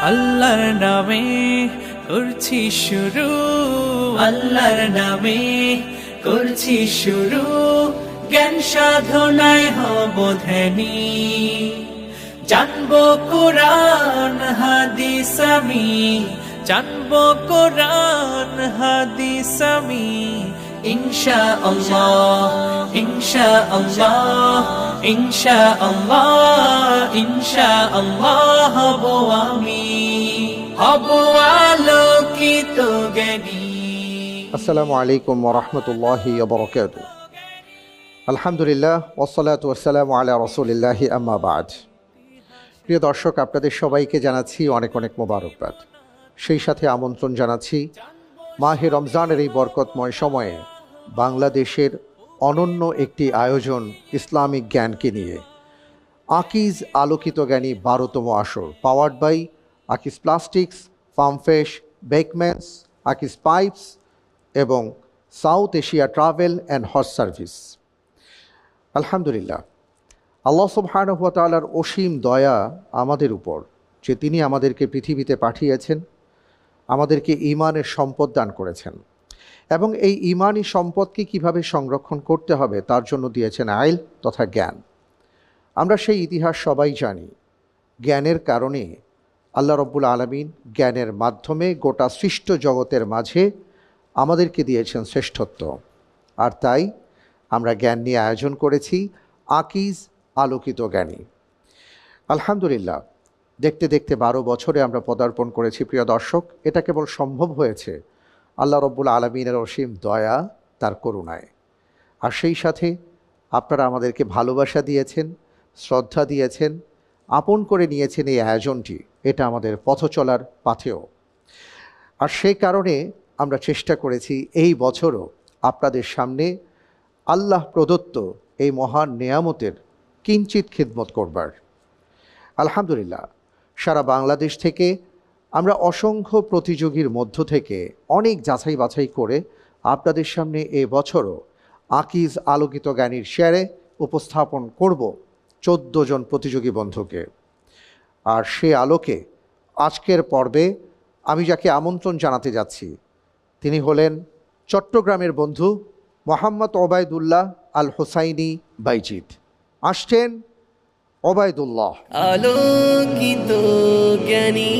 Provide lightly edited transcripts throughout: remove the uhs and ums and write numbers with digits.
আল্লাহর নামে করছি শুরু, আল্লাহর নামে করছি শুরু, জ্ঞান সাধনায় হব ধ্যানী। জানবো কোরআন হাদিস আমি, জানবো কোরআন হাদিস আমি, ইনশাআল্লাহ ইনশাআল্লাহ ইনশাআল্লাহ ইনশাআল্লাহ হব আমি, হব আলোকিত জ্ঞানী। আসসালামু আলাইকুম ওয়া রাহমাতুল্লাহি ওয়া বারাকাতুহু। আলহামদুলিল্লাহ ওয়াসসালাতু ওয়াসসালামু আলা রাসূলিল্লাহি আম্মা বা'দ। প্রিয় দর্শক, আপনাদের সবাইকে জানাচ্ছি অনেক অনেক মোবারকবাদ। সেই সাথে আমন্ত্রণ জানাচ্ছি মাহে রমজানের এই বরকতময় সময়ে বাংলাদেশের অনন্য একটি আয়োজন ইসলামিক জ্ঞানকে নিয়ে, আকিজ আলোকিত জ্ঞানী 12তম আসর, powered by Akij Plastics, Farm Fresh, Bakemans, Akij Pipes এবং South Asia Travel and Hajj Service. আলহামদুলিল্লাহ, আল্লাহ সুবহানাহু ওয়া তাআলার অসীম দয়া আমাদের উপর যে তিনি আমাদেরকে পৃথিবীতে পাঠিয়েছেন, আমাদেরকে ঈমানের সম্পদ দান করেছেন এবং এই ঈমানি সম্পদকে কিভাবে সংরক্ষণ করতে হবে তার জন্য দিয়েছেন আইল তথা জ্ঞান। আমরা সেই ইতিহাস সবাই জানি। জ্ঞানের কারণে আল্লাহ রব্বুল আলামিন জ্ঞানের মাধ্যমে গোটা সৃষ্ট জগতের মাঝে আমাদেরকে দিয়েছেন শ্রেষ্ঠত্ব। আর তাই আমরা জ্ঞান নিয়ে আয়োজন করেছি আকিজ আলোকিত জ্ঞানী। আলহামদুলিল্লাহ, দেখতে দেখতে 12 বছরে আমরা পদার্পণ করেছি। প্রিয় দর্শক, এটা কেবল সম্ভব হয়েছে আল্লাহ রব্বুল আলামিনের অসীম দয়া, তার করুণায়। আর সেই সাথে আপনারা আমাদেরকে ভালোবাসা দিয়েছেন, শ্রদ্ধা দিয়েছেন, আপন করে নিয়েছেন এই আয়োজনটি। এটা আমাদের পথ চলার পাথেয়। আর সেই কারণে আমরা চেষ্টা করেছি এই বছরও আপনাদের সামনে আল্লাহ প্রদত্ত এই মহান নেয়ামতের কিঞ্চিত খিদমত করবার। আলহামদুলিল্লাহ, সারা বাংলাদেশ থেকে আমরা অসংখ্য প্রতিযোগীর মধ্য থেকে অনেক যাচাই বাছাই করে আপনাদের সামনে এ বছরও আকিজ আলোকিত জ্ঞানীর শেয়ারে উপস্থাপন করব 14 জন প্রতিযোগী বন্ধুকে। আর সে আলোকে আজকের পর্বে আমি যাকে আমন্ত্রণ জানাতে যাচ্ছি তিনি হলেন চট্টগ্রামের বন্ধু মোহাম্মদ ওবায়দুল্লাহ আল হোসাইনি বাইজিদ। আসছেন ওবায়দুল্লাহ। আলোকিত জ্ঞানী,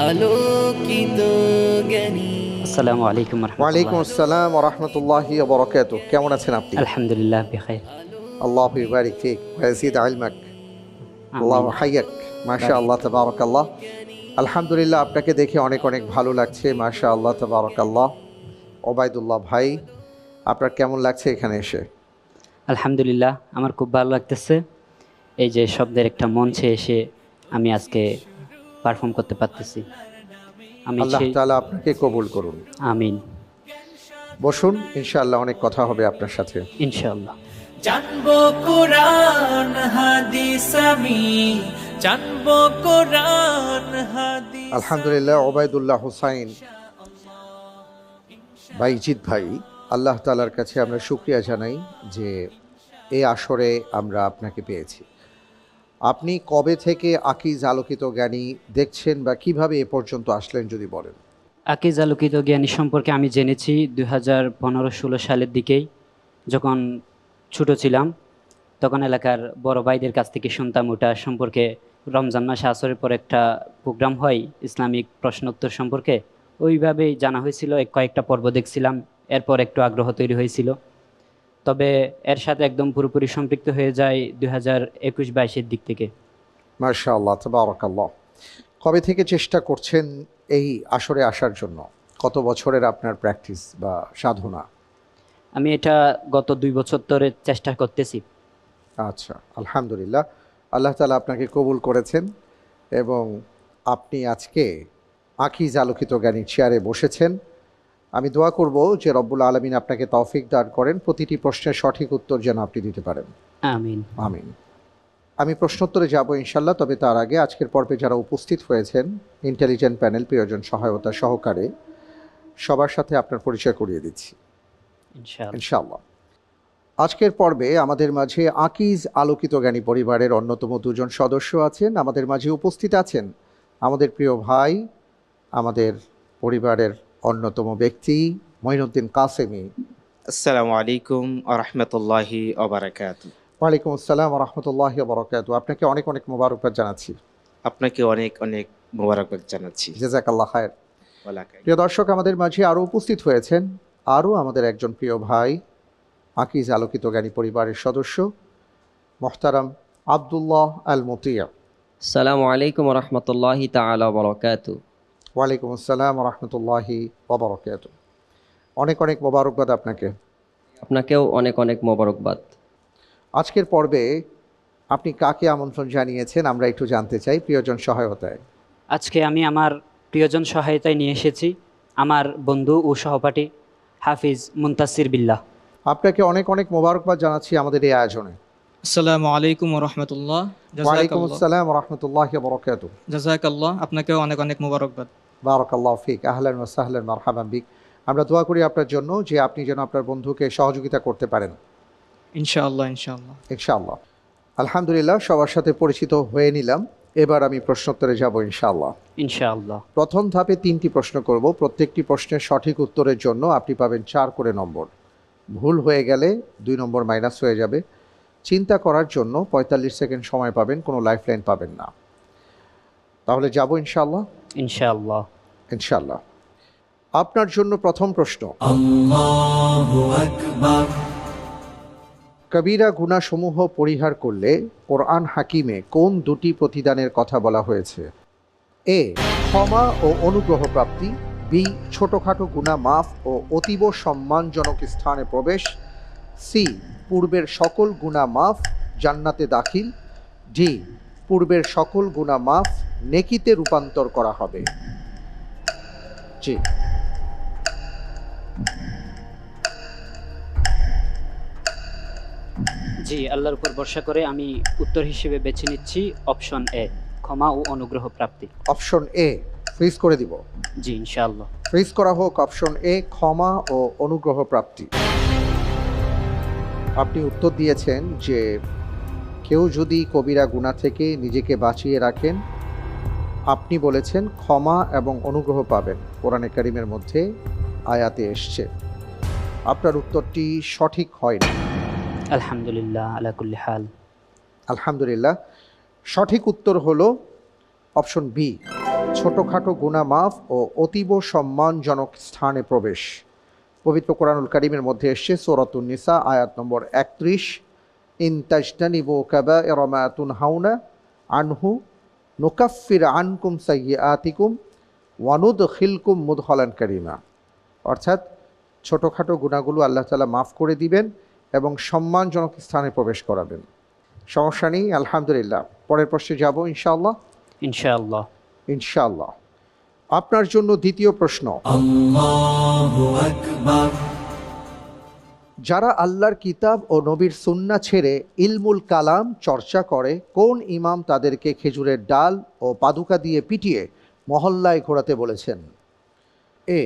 আলোকিত জ্ঞানী। আসসালামু আলাইকুম ওয়া ওয়ালাইকুম রাহমাতুল্লাহ। আসসালাম ওয়া রাহমাতুল্লাহি ওয়া বারাকাতুহু। কেমন আছেন আপনি? আলহামদুলিল্লাহ বিখাইর। আল্লাহু ইবারিক ফিক ওয়া ইয়াজিদ ইলমাক। আল্লাহু হাইয়াক। মাশাআল্লাহ তাবারাকাল্লাহ। আলহামদুলিল্লাহ, আপনাকে দেখে অনেক অনেক ভালো লাগছে। মাশাআল্লাহ তাবারাকাল্লাহ। ওবায়দুল্লাহ ভাই, আপনার কেমন লাগছে এখানে এসে? আলহামদুলিল্লাহ, আমার খুব ভালো লাগতেছে এই যে শব্দের একটা মঞ্চে এসে আমি আজকে পারফর্ম করতে পারতেছি। আমি আল্লাহ তাআলা আপনাকে কবুল করুন। আমিন। বসুন, ইনশাআল্লাহ অনেক কথা হবে আপনার সাথে ইনশাআল্লাহ। জানবো কোরআন হাদিস আমি, জানবো কোরআন হাদিস। আলহামদুলিল্লাহ, ওবায়দুল্লাহ হোসাইন বাইজিদ ভাই, আল্লাহ তাআলার কাছে আমরা শুকরিয়া জানাই যে এই আসরে আমরা আপনাকে পেয়েছি। আপনি কবে থেকে আকিজ আলোকিত জ্ঞানী দেখছেন বা কিভাবে এ পর্যন্ত আসলেন যদি বলেন? আকিজ আলোকিত জ্ঞানী সম্পর্কে আমি জেনেছি 2015-16 সালের দিকেই। যখন ছোট ছিলাম তখন এলাকার বড় ভাইদের কাছ থেকে শুনতাম ওটা সম্পর্কে। রমজান মাসে আসরের পর একটা প্রোগ্রাম হয় ইসলামিক প্রশ্নোত্তর সম্পর্কে, ওইভাবেই জানা হয়েছিল। কয়েকটা পর্ব দেখছিলাম, এরপর একটু আগ্রহ তৈরি হয়েছিল। তবে এর সাথে একদম পুরোপুরি সম্পৃক্ত হয়ে যায় 2021-22-এর দিক থেকে। মাশাআল্লাহ তাবারাকাল্লাহ। কবে থেকে চেষ্টা করছেন এই আসরে আসার জন্য? কত বছরের আপনার প্র্যাকটিস বা সাধনা? আমি এটা গত 2 বছর ধরে চেষ্টা করতেছি। আচ্ছা, আলহামদুলিল্লাহ, আল্লাহ তাআলা আপনাকে কবুল করেছেন এবং আপনি আজকে আকিজ আলোকিত জ্ঞানীর চেয়ারে বসেছেন। আমি দোয়া করব যে রব্বুল আলামিন আপনাকে তৌফিক দান করেন, প্রতিটি প্রশ্নের সঠিক উত্তর যেন আপনি দিতে পারেন। আমিন। আমিন। আমি প্রশ্নোত্তরে যাব ইনশাল্লাহ, তবে তার আগে আজকের পর্বে যারা উপস্থিত হয়েছেন ইন্টেলিজেন্ট প্যানেল প্রিয়জন সহায়তা সহকারে সবার সাথে আপনার পরিচয় করিয়ে দিচ্ছি ইনশাআল্লাহ। ইনশাআল্লাহ। আজকের পর্বে আমাদের মাঝে আকিজ আলোকিত জ্ঞানী পরিবারের অন্যতম 2 জন সদস্য আছেন। আমাদের মাঝে উপস্থিত আছেন আমাদের প্রিয় ভাই, আমাদের পরিবারের অন্যতম ব্যক্তি মঈনুদ্দিন কাসেমি। আসসালামু আলাইকুম আরহামতুল্লাহি অবরাকাতু। ওয়ালাইকুম আসসালাম রহমতুল্লাহি বরকাত। আপনাকে অনেক অনেক মোবারকবাদ জানাচ্ছি। আপনাকে অনেক অনেক মোবারকবাদ জানাচ্ছি। জাযাকাল্লাহ খায়ের। ওয়ালাকাই। প্রিয় দর্শক, আমাদের মাঝে আরও উপস্থিত হয়েছেন আরও আমাদের একজন প্রিয় ভাই, আকিজ আলোকিত জ্ঞানী পরিবারের সদস্য মোহতারাম আব্দুল্লাহ আল মতিয়া। আসসালামু আলাইকুম রহমতুল্লাহি তাআলা বারাকাতু। ওয়ালাইকুম আসসালাম রহমতুল্লাহি বরকাত। অনেক অনেক মোবারকবাদ আপনাকে। আপনাকেও অনেক অনেক মোবারকবাদ। আজকের পর্বে আপনি কাকে আমন্ত্রণ জানিয়েছেন আমরা একটু জানতে চাই, প্রিয়জন সহায়তায়। আজকে আমি আমার প্রিয়জন সহায়তায় নিয়ে এসেছি আমার বন্ধু ও সহপাঠী হাফিজ মুনতাসির বিল্লাহ। আপনাকে অনেক অনেক মোবারকবাদ জানাচ্ছি আমাদের এই আয়োজনে। আসসালামু আলাইকুম রহমতুল্লাহ। ওয়ালাইকুম আসসালাম রহমতুল্লাহ বরকাত। জাযাকাল্লাহ, আপনাকেও অনেক অনেক মুবারকবাদ। বারাকাল্লাহ ফিক, আহলান ওয়া সাহলান মারহাবান বিক। আমরা দোয়া করি আপনার জন্য যে আপনি যেন আপনার বন্ধুকে সহযোগিতা করতে পারেন ইনশাআল্লাহ ইনশাআল্লাহ ইনশাআল্লাহ। আলহামদুলিল্লাহ, সবার সাথে পরিচিত হয়ে নিলাম। এবার আমি প্রশ্নোত্তরে যাব ইনশাআল্লাহ। ইনশাআল্লাহ। প্রথম ধাপে 3টি প্রশ্ন করব। প্রত্যেকটি প্রশ্নের সঠিক উত্তরের জন্য আপনি পাবেন 4 করে নম্বর। ভুল হয়ে গেলে 2 নম্বর মাইনাস হয়ে যাবে। চিন্তা করার জন্য 45 সেকেন্ড সময় পাবেন, কোনো লাইফলাইন পাবেন না। তাহলে যাব ইনশাআল্লাহ। ইনশাআল্লাহ। ইনশাআল্লাহ। আপনার জন্য প্রথম প্রশ্ন, কবিরা গুনাহসমূহ পরিহার করলে কোরআন হাকিমে কোন 2টি প্রতিদানের কথা বলা হয়েছে? এ, ক্ষমা ও অনুগ্রহ প্রাপ্তি। বি, ছোটখাটো গুনাহ মাফ ও অতীব সম্মানজনক স্থানে প্রবেশ। সি, পূর্বের সকল গুনাহ মাফ, জান্নাতে দাখিল। ডি, পূর্বের সকল গুনাহ মাফ, নেকিতে রূপান্তর করা হবে। জি, জি, আল্লাহর উপর ভরসা করে আমি উত্তর হিসেবে বেছে নিচ্ছি অপশন এ, ক্ষমা ও অনুগ্রহ প্রাপ্তি। অপশন এ ফ্রিজ করে দিব। জি, ইনশাআল্লাহ। ফ্রিজ করা হোক অপশন এ, ক্ষমা ও অনুগ্রহ প্রাপ্তি। আপনি উত্তর দিয়েছেন যে কেউ যদি কবিরা গুনাহ থেকে নিজেকে বাঁচিয়ে রাখেন, আপনি বলেছেন ক্ষমা এবং অনুগ্রহ পাবেন। কোরআনে কারিমের মধ্যে আয়াতে এসছে। আপনার উত্তরটি সঠিক হয়নি। আলহামদুলিল্লাহ আলা কুল্লি হাল। আলহামদুলিল্লাহ, সঠিক উত্তর হলো অপশন বি, ছোটখাটো গুনাহ মাফ ও অতীব সম্মানজনক স্থানে প্রবেশ। পবিত্র কোরআনুল কারীমের মধ্যে এসেছে সূরাতুন নিসা আয়াত নম্বর 31, ইন তাজতানিবু কাবাইরা মা তুনহাউনা আনহু নুকাফির আনকুম সাইয়্যাতিকুম ওয়া নুদখিলকুম মুদখালান কারীমা। অর্থাৎ ছোটোখাটো গুনাহগুলো আল্লাহ তাআলা মাফ করে দিবেন এবং সম্মানজনক স্থানে প্রবেশ করাবেন। সমস্যা নেই, আলহামদুলিল্লাহ। পরের প্রশ্নে যাব ইনশাআল্লাহ। ইনশাআল্লাহ। ইনশাআল্লাহ। আপনার জন্য দ্বিতীয় প্রশ্ন, যারা আল্লাহর কিতাব ও নবীর সুন্নাহ ছেড়ে ইলমুল কালাম চর্চা করে, কোন ইমাম তাদেরকে খেজুরের ডাল ও পাদুকা দিয়ে পিটিয়ে মহল্লায় ঘোরাতে বলেছেন? এ,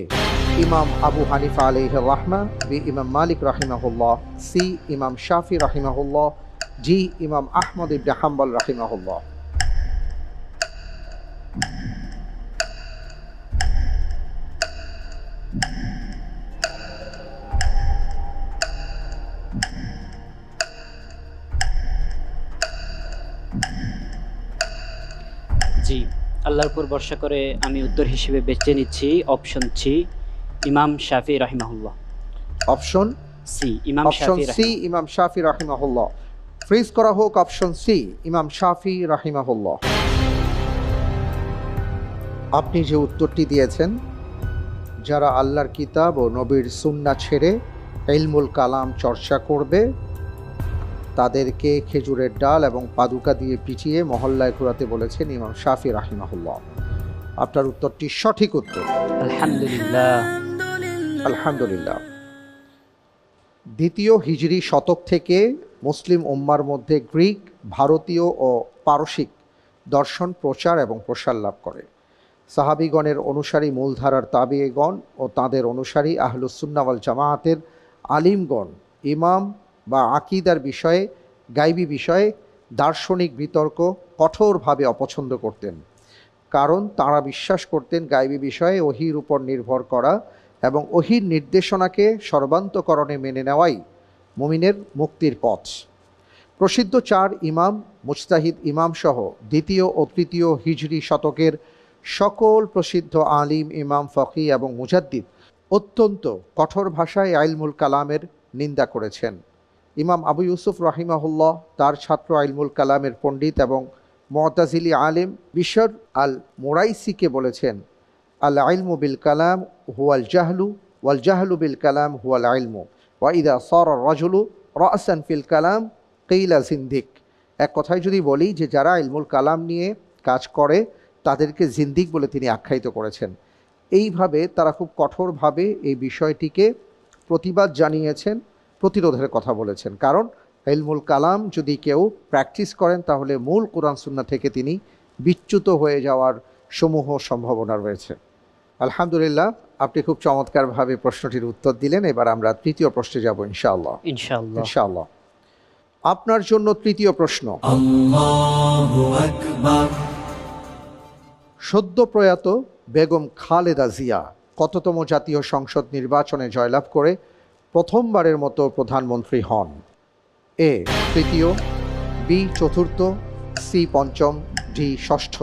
ইমাম আবু হানিফা আলাইহির রাহমা। বি, ইমাম মালিক রাহিমাহুল্লাহ। সি, ইমাম শাফি রাহিমাহুল্লাহ। জি, ইমাম আহমদ ইবনে হাম্বল রাহিমাহুল্লাহ। জি, আল্লাহর উপর ভরসা করে আমি উত্তর হিসেবে বেছে নিচ্ছি অপশন সি, ইমাম শাফি রাহিমাহুল্লাহ। অপশন সি, ইমাম অপশন শাফি সি, ইমাম শাফি রাহিমাহুল্লাহ। ফ্রিজ করা হোক অপশন সি, ইমাম শাফি রাহিমাহুল্লাহ। আপনি যে উত্তরটি দিয়েছেন, যারা আল্লাহর কিতাব ও নবীর সুন্নাহ ছেড়ে ইলমুল কালাম চর্চা করবে, তাদেরকে খেজুরের ডাল এবং পাদুকা দিয়ে পিটিয়ে মহল্লায় ঘোরাতে বলেছেন ইমাম শাফি রাহিমাহুল্লাহ। আপনার উত্তরটি সঠিক উত্তর। আলহামদুলিল্লাহ। আলহামদুলিল্লাহ। দ্বিতীয় হিজরি শতক থেকে মুসলিম উম্মার মধ্যে গ্রিক, ভারতীয় ও পারসিক দর্শন প্রচার এবং প্রসার লাভ করে। সাহাবীগণের অনুসারী মূলধারার তাবিঈগণ ও তাঁদের অনুসারী আহলুস সুন্নাহ ওয়াল জামাআতের আলিমগণ ইমাম বা আকীদার বিষয়ে, গায়বী বিষয়ে দার্শনিক বিতর্ক কঠোরভাবে অপছন্দ করতেন। কারণ তারা বিশ্বাস করতেন গায়বী বিষয়ে ওহীর উপর নির্ভর করা এবং ওহীর নির্দেশনাকে সর্বান্তকরণে মেনে নেওয়াই মুমিনের মুক্তির পথ। প্রসিদ্ধ 4 ইমাম, মুজতাহিদ ইমাম সহ দ্বিতীয় ও তৃতীয় হিজরি শতকের সকল প্রসিদ্ধ আলিম, ইমাম, ফকি এবং মুজাদ্দিদ অত্যন্ত কঠোর ভাষায় ইলমুল কালামের নিন্দা করেছেন। ইমাম আবু ইউসুফ রাহিমাহুল্লাহ তার ছাত্র ইলমুল কালামের পণ্ডিত এবং মুতাজিলি আলিম বিশর আল মুরাইসিকে বলেছেন, আল ইলমু বিল কালাম হুয়াল জাহলু ওয়াল জাহলু বিল কালাম হুয়াল ইলমু ওয়া ইদা সারা রাজুলু রাসান ফিল কালাম কিলা জিন্দিক। এক কথায় যদি বলি যে যারা ইলমুল কালাম নিয়ে কাজ করে তাদেরকে জিন্দিক বলে তিনি আখ্যায়িত করেছেন। এইভাবে তারা খুব কঠোরভাবে এই বিষয়টিকে প্রতিবাদ জানিয়েছেন, প্রতিরোধের কথা বলেছেন। কারণ ইলমুল কালাম যদি কেউ প্র্যাকটিস করেন তাহলে মূল কোরআন সুন্নাহ থেকে তিনি বিচ্যুত হয়ে যাওয়ার সমূহ সম্ভাবনা রয়েছে। আলহামদুলিল্লাহ, আপনি খুব চমৎকারভাবে প্রশ্নটির উত্তর দিলেন। এবার আমরা তৃতীয় প্রশ্নে যাব ইনশাআল্লাহ। ইনশাআল্লাহ। ইনশাআল্লাহ। আপনার জন্য তৃতীয় প্রশ্ন। সদ্য প্রয়াত বেগম খালেদা জিয়া কততম জাতীয় সংসদ নির্বাচনে জয়লাভ করে প্রথমবারের মতো প্রধানমন্ত্রী হন? এ তৃতীয়, বি চতুর্থ, সি পঞ্চম, ডি ষষ্ঠ।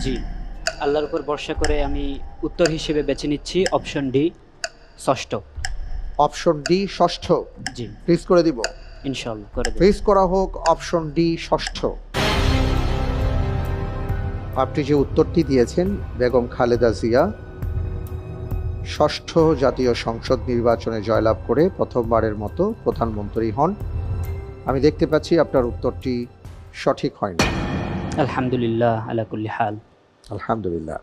জি, আল্লাহর উপর ভরসা করে আমি উত্তর হিসেবে বেছে নিচ্ছি অপশন ডি, ষষ্ঠ। অপশন ডি ষষ্ঠ। জি, ফ্রিজ করে দিব। ইনশাআল্লাহ করে দেব। ফ্রিজ করা হোক অপশন ডি ষষ্ঠ। আপনি যে উত্তরটি দিয়েছেন, বেগম খালেদা জিয়া ষষ্ঠ জাতীয় সংসদ নির্বাচনে জয়লাভ করে প্রথমবারের মতো প্রধানমন্ত্রী হন। আমি দেখতে পাচ্ছি আপনার উত্তরটি সঠিক হয়নি। আলহামদুলিল্লাহ আলা কুল্লি হাল। আলহামদুলিল্লাহ,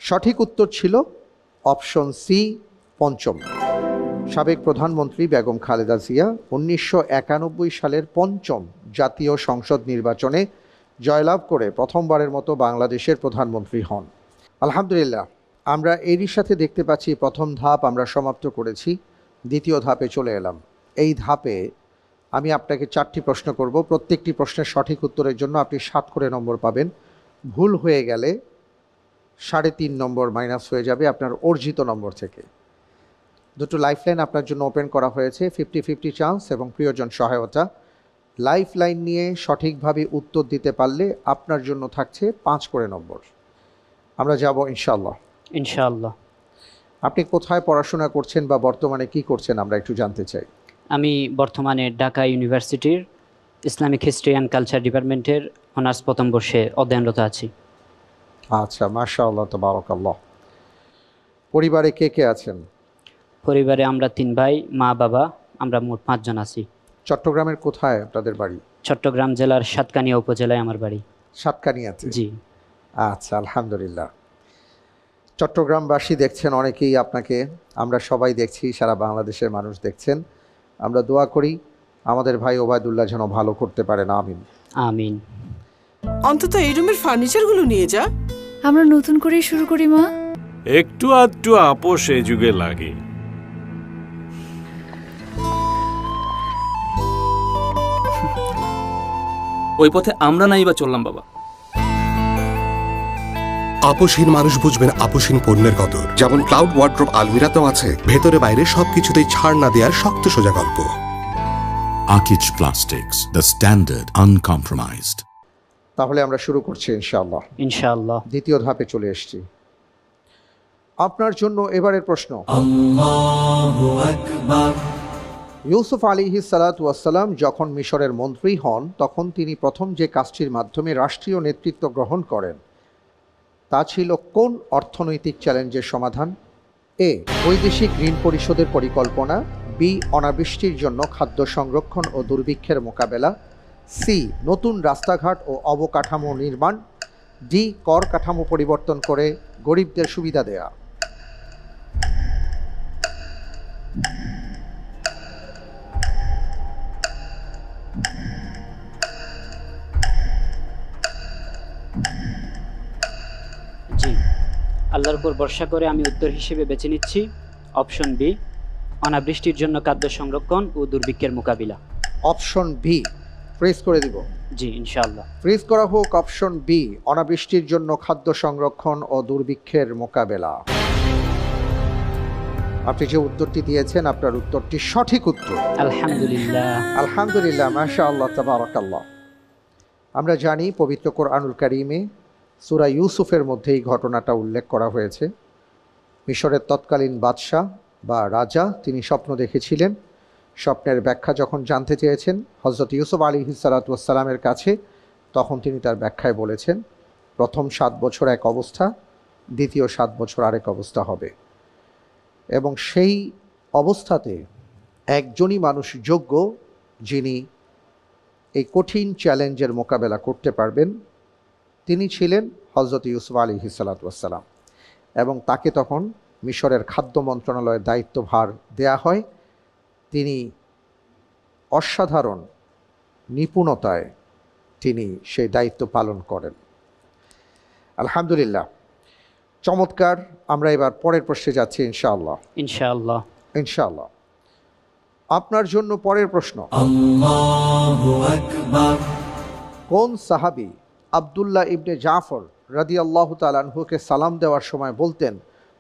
সঠিক উত্তর ছিল অপশন সি পঞ্চম। সাবেক প্রধানমন্ত্রী বেগম খালেদা জিয়া 1991 সালের পঞ্চম জাতীয় সংসদ নির্বাচনে জয়লাভ করে প্রথমবারের মতো বাংলাদেশের প্রধানমন্ত্রী হন। আলহামদুলিল্লাহ, আমরা এরই সাথে দেখতে পাচ্ছি প্রথম ধাপ আমরা সমাপ্ত করেছি, দ্বিতীয় ধাপে চলে এলাম। এই ধাপে আমি আপনাকে 4টি প্রশ্ন করব। প্রত্যেকটি প্রশ্নের সঠিক উত্তরের জন্য আপনি 7 করে নম্বর পাবেন। ভুল হয়ে গেলে 3.5 নম্বর মাইনাস হয়ে যাবে আপনার অর্জিত নম্বর থেকে। দুটো লাইফলাইন আপনার জন্য ওপেন করা হয়েছে, 50-50 চান্স এবং প্রিয়জন সহায়তা। লাইফলাইন নিয়ে সঠিকভাবে উত্তর দিতে পারলে আপনার জন্য থাকছে 5 করে নম্বর। আমরা যাব ইনশাআল্লাহ। ইনশাআল্লাহ। আপনি কোথায় পড়াশোনা করছেন বা বর্তমানে কি করছেন আমরা একটু জানতে চাই। আমি বর্তমানে ঢাকা ইউনিভার্সিটির ইসলামিক হিস্ট্রি অ্যান্ড কালচার ডিপার্টমেন্টের অনার্স প্রথম বর্ষে অধ্যয়নরত আছি। আচ্ছা, মাশাআল্লাহ, তাবারাকাল্লাহ। পরিবারে কে কে আছেন? পরিবারে আমরা 3 ভাই, মা বাবা, আমরা মোট 5 জন আছি। চট্টগ্রামের কোথায় আপনাদের বাড়ি? চট্টগ্রাম জেলার সাতকানিয়া উপজেলায় আমার বাড়ি। সাতকানিয়াতে? জি। আচ্ছা, আলহামদুলিল্লাহ। চট্টগ্রামবাসী দেখছেন অনেকেই আপনাকে, আমরা সবাই দেখছি, সারা বাংলাদেশের মানুষ দেখছেন। আমরা দোয়া করি আমাদের ভাই ওবায়দুল্লাহ যেন ভালো করতে পারেন। আমিন আমিন। অন্তত এই রুমের ফার্নিচারগুলো নিয়ে যা। আমরা নতুন করেই শুরু করি মা। একটু আধটু আপোষ এ যুগে লাগে। ওই পথে আমরা নাই বা চললাম বাবা। আপোষহীন মানুষ বুঝবেন আপোষহীন পণ্যের কদর। যেমন ক্লাউড ওয়ার্ড্রপ আলমিরাতেও আছে ভেতরে বাইরে সবকিছুতেই ছাড় না দেওয়ার শক্ত সোজা গল্প। Akich Plastics, the standard uncompromised. তাহলে আমরা শুরু করছি ইনশাআল্লাহ। ইনশাআল্লাহ। দ্বিতীয় ধাপে চলে এসেছি। আপনার জন্য এবারের প্রশ্ন। ইউসুফ আলাইহিস সালাতু ওয়াস সালাম যখন মিশরের মন্ত্রী হন তখন তিনি প্রথম যে কাজটির মাধ্যমে রাষ্ট্রীয় নেতৃত্ব গ্রহণ করেন তা ছিল কোন অর্থনৈতিক চ্যালেঞ্জের সমাধান? এ বৈদেশিক ঋণ পরিশোধের পরিকল্পনা, বি অনাবৃষ্টির জন্য খাদ্য সংরক্ষণ ও দুর্ভিক্ষের মোকাবেলা, সি নতুন রাস্তাঘাট ও অবকাঠামো নির্মাণ, ডি কর কাঠামো পরিবর্তন করে গরিবদের সুবিধা দেয়া। জি, আল্লাহর উপর ভরসা করে আমি উত্তর হিসেবে বেছে নিচ্ছি অপশন বি, অনাবৃষ্টির জন্য খাদ্য সংরক্ষণ ও দুর্ভিক্ষের মোকাবিলা। অপশন বি ফ্রিজ করে দিব। জি ইনশাআল্লাহ। ফ্রিজ করা হোক অপশন বি, অনাবৃষ্টির জন্য খাদ্য সংরক্ষণ ও দুর্ভিক্ষের মোকাবেলা। আপনি যে উত্তরটি দিয়েছেন আপনার উত্তরটি সঠিক উত্তর। আলহামদুলিল্লাহ। আলহামদুলিল্লাহ, মাশাআল্লাহ, তাবারাকাল্লাহ। আমরা জানি পবিত্র কোরআনুল কারীমে সূরা ইউসুফের মধ্যে এই ঘটনাটা উল্লেখ করা হয়েছে। মিশরের তৎকালীন বাদশাহ বা রাজা তিনি স্বপ্ন দেখেছিলেন। স্বপ্নের ব্যাখ্যা যখন জানতে চেয়েছেন হযরত ইউসুফ আলাইহিসসালাতু ওয়াসসালামের কাছে, তখন তিনি তার ব্যাখ্যায় বলেছেন প্রথম 7 বছর এক অবস্থা, দ্বিতীয় 7 বছর আরেক অবস্থা হবে, এবং সেই অবস্থাতে একজনই মানুষ যোগ্য যিনি এই কঠিন চ্যালেঞ্জের মোকাবেলা করতে পারবেন, তিনি ছিলেন হযরত ইউসুফ আলাইহিসসালাতু ওয়াসসালাম। এবং তাকে তখন মিশরের খাদ্য মন্ত্রণালয়ের দায়িত্বভার দেয়া হয়। তিনি অসাধারণ নিপুণতায় তিনি সেই দায়িত্ব পালন করেন। আলহামদুলিল্লাহ, চমৎকার। আমরা এবার পরের প্রশ্নে যাচ্ছি ইনশাআল্লাহ। ইনশাআল্লাহ। ইনশাআল্লাহ। আপনার জন্য পরের প্রশ্ন, আল্লাহু আকবার। কোন সাহাবী আব্দুল্লাহ ইবনে জাফর রাদিয়াল্লাহু তাআলা আনহুকে সালাম দেওয়ার সময় বলতেন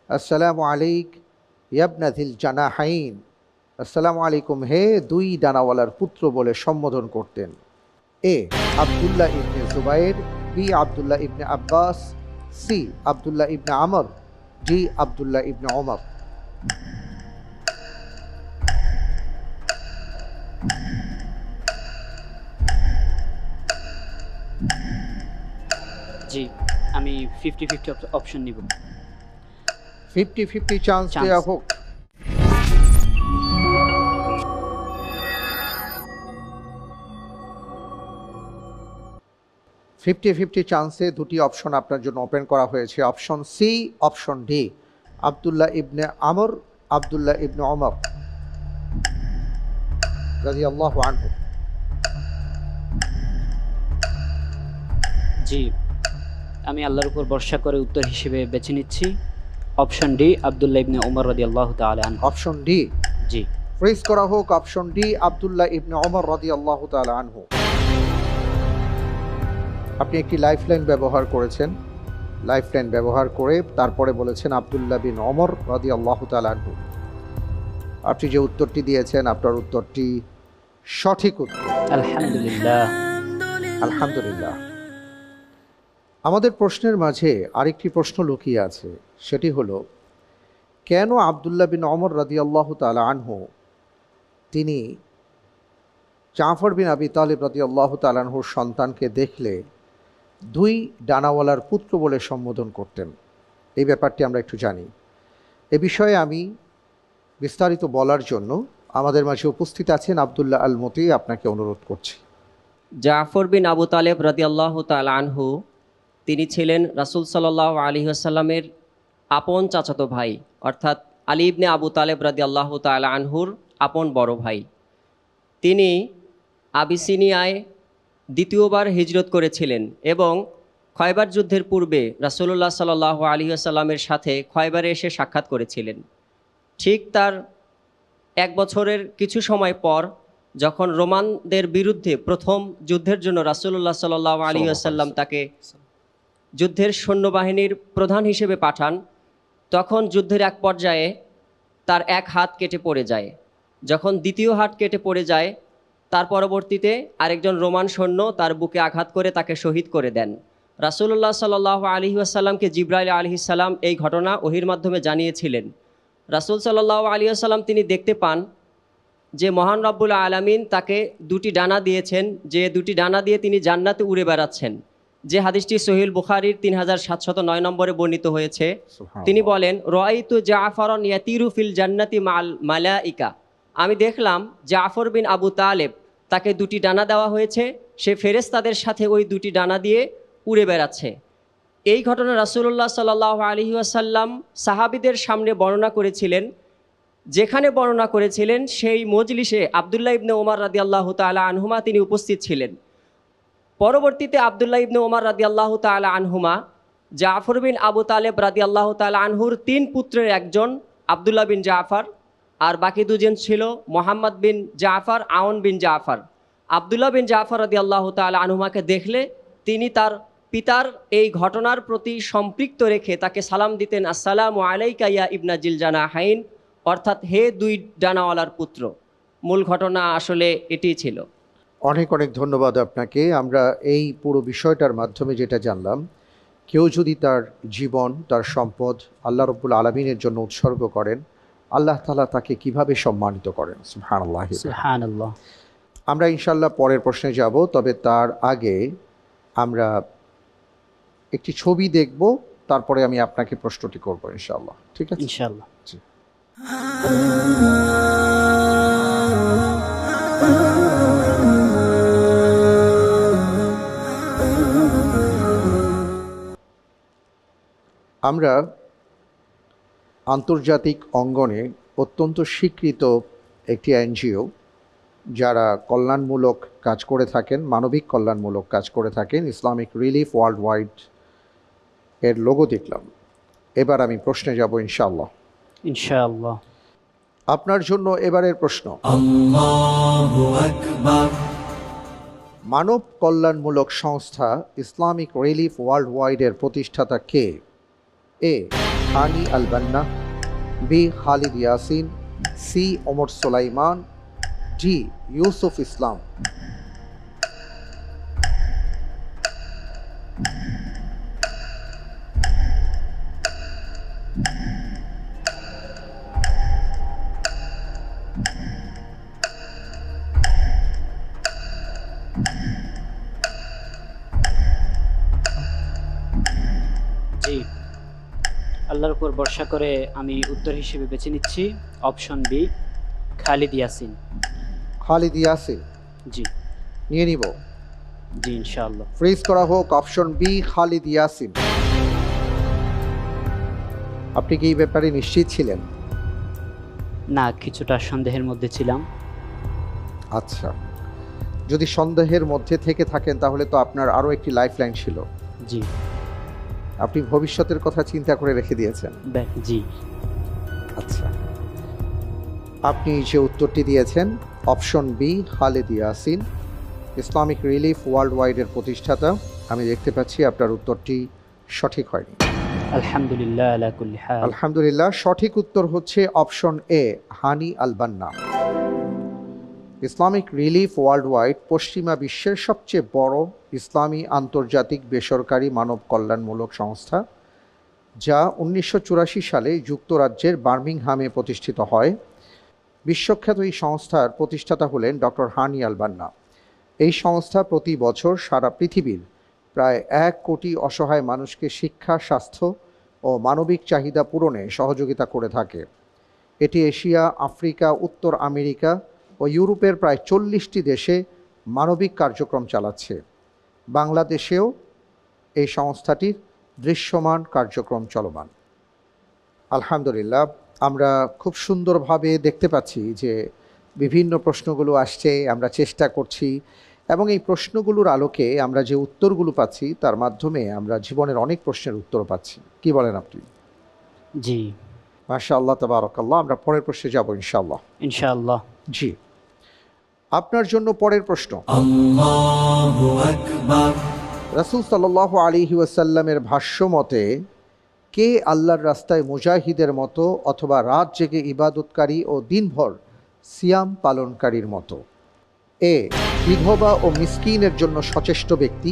আসসালামু আলাইক ইয়াবনা যিল জানাহাইন, আসসালামু আলাইকুম হে 2 ডানাওয়ালার পুত্র বলে সম্বোধন করতেন? এ আব্দুল্লাহ ইবনে জুবাইর, বি আব্দুল্লাহ ইবনে আব্বাস, সি আব্দুল্লাহ ইবনে আমর, ডি আব্দুল্লাহ ইবনে ওমর। জি, আমি 50-50 অপশন নিব। 50-50 চান্স দেওয়া হোক। ফিফটি চান্সে 2টি অপশন আপনার জন্য ওপেন করা হয়েছে, option C, option D. Abdullah ibn Amr, Abdullah ibn Umar রাদিয়াল্লাহু আনহু। জি, আমি আল্লাহর উপর ভরসা করে উত্তর হিসেবে বেছে নিচ্ছি option D, Abdullah ibn Umar রাদিয়াল্লাহু তাআলা আনহু। Option D. জি, ফ্রিজ করা হোক option D, Abdullah ibn Umar রাদিয়াল্লাহু তাআলা আনহু। আপনি একটি লাইফলাইন ব্যবহার করেছেন, লাইফলাইন ব্যবহার করে তারপরে বলেছেন আব্দুল্লাহ বিন ওমর রাদিয়াল্লাহু তাআলা আনহু। আপনি যে উত্তরটি দিয়েছেন আপনার উত্তরটি সঠিক উত্তর। আলহামদুলিল্লাহ। আলহামদুলিল্লাহ। আমাদের প্রশ্নের মাঝে আরেকটি প্রশ্ন লুকিয়ে আছে, সেটি হলো কেন আব্দুল্লাহ বিন ওমর রাদিয়াল্লাহু তাআলা আনহু তিনি জাফর বিন আবি তালিব রাদিয়াল্লাহু তাআলা আনহুর সন্তানকে দেখলে 2 ডানাওয়ালার পুত্র বলে সম্বোধন করতেন? এই ব্যাপারটি আমরা একটু জানি। এ বিষয়ে আমি বিস্তারিত বলার জন্য আমাদের মাঝে উপস্থিত আছেন আব্দুল্লাহ আল মতি, আপনাকে অনুরোধ করছি। জাফর বিন আবু তালেব রাদিয়াল্লাহু তাআলা আনহু তিনি ছিলেন রাসূল সাল্লাল্লাহু আলাইহি ওয়াসাল্লামের আপন চাচাতো ভাই, অর্থাৎ আলী ইবনে আবু তালেব রাদিয়াল্লাহু তাআলা আনহুর আপন বড় ভাই। তিনি আবিসিনিয়ায় দ্বিতীয়বার হিজরত করেছিলেন এবং খয়বার যুদ্ধের পূর্বে রাসূলুল্লাহ সাল্লাল্লাহু আলাইহি ওয়াসাল্লামের সাথে খয়বারে এসে সাক্ষাৎ করেছিলেন। ঠিক তার 1 বছরের কিছু সময় পর যখন রোমানদের বিরুদ্ধে প্রথম যুদ্ধের জন্য রাসূলুল্লাহ সাল্লাল্লাহু আলাইহি ওয়াসাল্লাম তাকে যুদ্ধের সৈন্যবাহিনীর প্রধান হিসেবে পাঠান, তখন যুদ্ধের এক পর্যায়ে তার এক হাত কেটে পড়ে যায়। যখন দ্বিতীয় হাত কেটে পড়ে যায়, তার পরবর্তীতে আরেকজন রোমান সৈন্য তার বুকে আঘাত করে তাকে শহীদ করে দেন। রাসূলুল্লাহ সাল্লাল্লাহু আলাইহি ওয়াসাল্লামকে জিবরাইল আলাইহিস সালাম এই ঘটনা ওহীর মাধ্যমে জানিয়েছিলেন। রাসূল সাল্লাল্লাহু আলাইহি ওয়াসাল্লাম তিনি দেখতে পান যে মহান রব্বুল আলামিন তাকে 2টি ডানা দিয়েছেন, যে 2টি ডানা দিয়ে তিনি জান্নাতে উড়ে বেড়াচ্ছেন। যে হাদিসটি সহিহ বুখারীর 3709 নম্বরে বর্ণিত হয়েছে, তিনি বলেন রাআইতু জাফরন ইয়াতিরু ফিল জান্নাতি মাল মালাইকা, আমি দেখলাম জাফর বিন আবু তালেব তাকে 2টি ডানা দেওয়া হয়েছে, সে ফেরেশতাদের সাথে ওই 2টি ডানা দিয়ে উড়ে বেড়াচ্ছে। এই ঘটনা রাসূলুল্লাহ সাল্লাল্লাহু আলাইহি ওয়াসাল্লাম সাহাবীদের সামনে বর্ণনা করেছিলেন। যেখানে বর্ণনা করেছিলেন সেই মজলিসে আব্দুল্লাহ ইবনে ওমর রাদিয়াল্লাহু তাআলা আনহুমা তিনি উপস্থিত ছিলেন। পরবর্তীতে আব্দুল্লাহ ইবনে ওমর রাদিয়াল্লাহু তাআলা আনহুমা জাফর বিন আবু তালেব রাদিয়াল্লাহু তাআলা আনহুর 3 পুত্রের একজন আবদুল্লাহ বিন জাফর, আর বাকি দুজন ছিল মোহাম্মদ বিন জাফর, আউন বিন জাফর। আবদুল্লাহ বিন জাফর রাদিয়াল্লাহু তাআলা আনহুমাকে দেখলে তিনি তার পিতার এই ঘটনার প্রতি সম্পৃক্ত রেখে তাকে সালাম দিতেন, আসসালামু আলাইকা ইয়া ইবনা জিলজানাহাইন, অর্থাৎ হে দুই ডানাওয়ালার পুত্র। মূল ঘটনা আসলে এটি ছিল। অনেক অনেক ধন্যবাদ আপনাকে। আমরা এই পুরো বিষয়টার মাধ্যমে যেটা জানলাম, কেউ যদি তার জীবন, তার সম্পদ আল্লাহ রাব্বুল আলামিনের জন্য উৎসর্গ করেন, আল্লাহ তাআলা তাকে কিভাবে সম্মানিত করেন। সুবহানাল্লাহ। সুবহানাল্লাহ। আমরা ইনশাআল্লাহ পরের প্রশ্নে যাব, তবে তার আগে আমরা একটি ছবি দেখব, তারপরে আমি আপনাকে প্রশ্নটি করব ইনশাআল্লাহ। ঠিক আছে? ইনশাআল্লাহ। জি। আমরা আন্তর্জাতিক অঙ্গনে অত্যন্ত স্বীকৃত একটি এনজিও, যারা কল্যাণমূলক কাজ করে থাকেন, মানবিক কল্যাণমূলক কাজ করে থাকেন, ইসলামিক রিলিফ ওয়ার্ল্ড ওয়াইড এর লোগো দেখলাম। এবার আমি প্রশ্নে যাব ইনশাআল্লাহ। ইনশাআল্লাহ। আপনার জন্য এবারের প্রশ্ন, আল্লাহু আকবার। মানব কল্যাণমূলক সংস্থা ইসলামিক রিলিফ ওয়ার্ল্ড ওয়াইড এর প্রতিষ্ঠাতা কে? এ Hani al Banna, B Khalid Yasin, C Omar Suleiman, D Yusuf Islam. জি, আল্লাহর উপর ভরসা করে আমি উত্তর হিসেবে বেছে নিচ্ছি option B, Khalid Yasin. Khalid Yasin জি। নিয়ে নিব? জি ইনশাআল্লাহ। ফ্রিজ করা হোক অপশন বি, খালিদ ইয়াসিন। আপনি কি এই ব্যাপারে নিশ্চিত ছিলেন? না, কিছুটা সন্দেহের মধ্যে ছিলাম। আচ্ছা, যদি সন্দেহের মধ্যে থেকে থাকেন তাহলে তো আপনার আরও একটি লাইফ লাইন ছিল। জি। আপনি ভবিষ্যতের কথা চিন্তা করে রেখে দিয়েছেন। জি। আচ্ছা, আপনি যে উত্তরটি দিয়েছেন option B, Khalid Yasin, Islamic Relief ওয়ার্ল্ড ওয়াইডের প্রতিষ্ঠাতা, আমি দেখতে পাচ্ছি আপনার উত্তরটি সঠিক হয়নি। আলহামদুলিল্লাহ আলা কুল্লি হাল। আলহামদুলিল্লাহ, সঠিক উত্তর হচ্ছে অপশন এ, হানি আল বান্না। ইসলামিক রিলিফ ওয়ার্ল্ড ওয়াইড পশ্চিমা বিশ্বের সবচেয়ে বড় ইসলামী আন্তর্জাতিক বেসরকারি মানব কল্যাণমূলক সংস্থা, যা 1984 সালে যুক্তরাজ্যের বার্মিংহামে প্রতিষ্ঠিত হয়। বিশ্বখ্যাত এই সংস্থার প্রতিষ্ঠাতা হলেন ডক্টর হানি আল বান্না। এই সংস্থা প্রতি বছর সারা পৃথিবীর প্রায় 1 কোটি অসহায় মানুষকে শিক্ষা, স্বাস্থ্য ও মানবিক চাহিদা পূরণে সহযোগিতা করে থাকে। এটি এশিয়া, আফ্রিকা, উত্তর আমেরিকা ও ইউরোপের প্রায় 40টি দেশে মানবিক কার্যক্রম চালাচ্ছে। বাংলাদেশেও এই সংস্থাটির দৃশ্যমান কার্যক্রম চলমান। আলহামদুলিল্লাহ, আমরা খুব সুন্দরভাবে দেখতে পাচ্ছি যে বিভিন্ন প্রশ্নগুলো আসছে, আমরা চেষ্টা করছি, এবং এই প্রশ্নগুলোর আলোকে আমরা যে উত্তরগুলো পাচ্ছি তার মাধ্যমে আমরা জীবনের অনেক প্রশ্নের উত্তর পাচ্ছি। কি বলেন আপনি? জি। মাশাআল্লাহ, তাবারাকাল্লাহ। আমরা পরের প্রশ্নে যাব ইনশাআল্লাহ। ইনশাআল্লাহ। জি, আপনার জন্য পরের প্রশ্ন, আল্লাহু আকবার। রাসূল সাল্লাল্লাহু আলাইহি ওয়াসাল্লামের ভাষ্য মতে কে আল্লাহর রাস্তায় মুজাহিদের মতো অথবা রাত জেগে ইবাদতকারী ও দিনভর সিয়াম পালনকারীর মতো? এ, বিধবা ও মিসকিনের জন্য সচেষ্ট ব্যক্তি,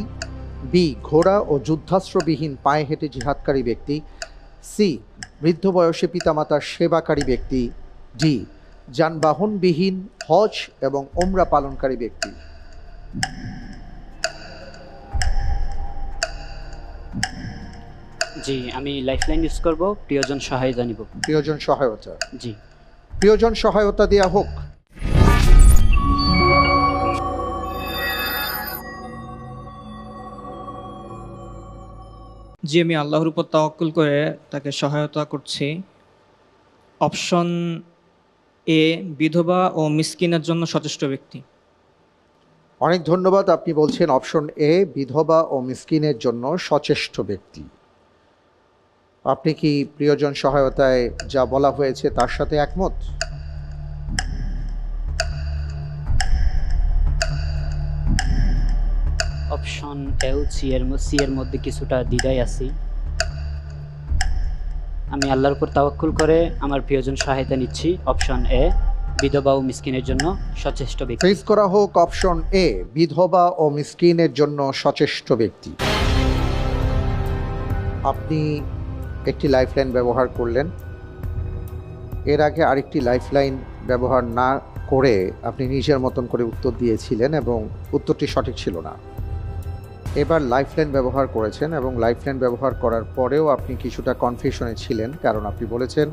বি, ঘোড়া ও যুদ্ধাস্ত্রবিহীন পায়ে হেঁটে জিহাদকারী ব্যক্তি, সি, বৃদ্ধ বয়সে পিতামাতার সেবাকারী ব্যক্তি, ডি, যানবাহনবিহীন হজ এবং ওমরা পালনকারী ব্যক্তি। জি, আমি লাইফলাইন ইউজ করব, প্রিয়জন সহায়তা নিব। প্রিয়জন সহায়তা? জি। প্রিয়জন সহায়তা দেয়া হোক। জি, আমি আল্লাহর উপর তাওয়াক্কুল করে তাকে সহায়তা করছি। অপশন এ, বিধবা ও মিসকিনের জন্য সচেষ্ট ব্যক্তি। অনেক ধন্যবাদ। আপনি বলছেন অপশন এ, বিধবা ও মিসকিনের জন্য সচেষ্ট ব্যক্তি। আপনি কি প্রিয়জন সহায়তায় যা বলা হয়েছে তার সাথে একমত? অপশন এ ও সি এর মধ্যে কিছুটা দ্বিধায় আছি। আমি আল্লাহর উপর তাওয়াক্কুল করে আমার প্রিয়জন সহায়তা নিচ্ছি। অপশন এ, বিধবা ও মিসকিনের জন্য সচেষ্ট ব্যক্তি। ফ্রিজ করা হোক অপশন এ, বিধবা ও মিসকিনের জন্য সচেষ্ট ব্যক্তি। আপনি একটি লাইফলাইন ব্যবহার করলেন, এর আগে আরেকটি লাইফলাইন ব্যবহার না করে আপনি নিজের মতন করে উত্তর দিয়েছিলেন এবং উত্তরটি সঠিক ছিল না। এবার লাইফলাইন ব্যবহার করেছেন এবং লাইফলাইন ব্যবহার করার পরেও আপনি কিছুটা কনফিউশনে ছিলেন, কারণ আপনি বলেছেন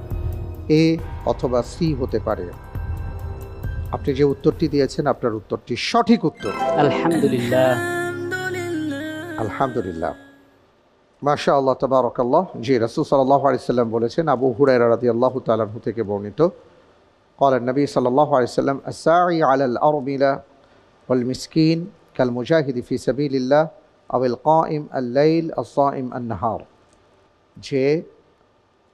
এ অথবা সি হতে পারে। আপনি যে উত্তরটি দিয়েছেন আপনার উত্তরটি সঠিক উত্তর। আলহামদুলিল্লাহ। আলহামদুলিল্লাহ, মাশাআল্লাহ, তাবারাকাল্লাহ। জি, রাসূল সাল্লাল্লাহু আলাইহি সাল্লাম বলেছেন, আবু হুরায়রা রাদিয়াল্লাহু তাআলা আনহু থেকে বর্ণিত, قال النبي صلى الله عليه وسلم الساعي على الأرملة والمسكين كالمجاهد في سبيل الله أو القائم الليل الصائم النهار। যে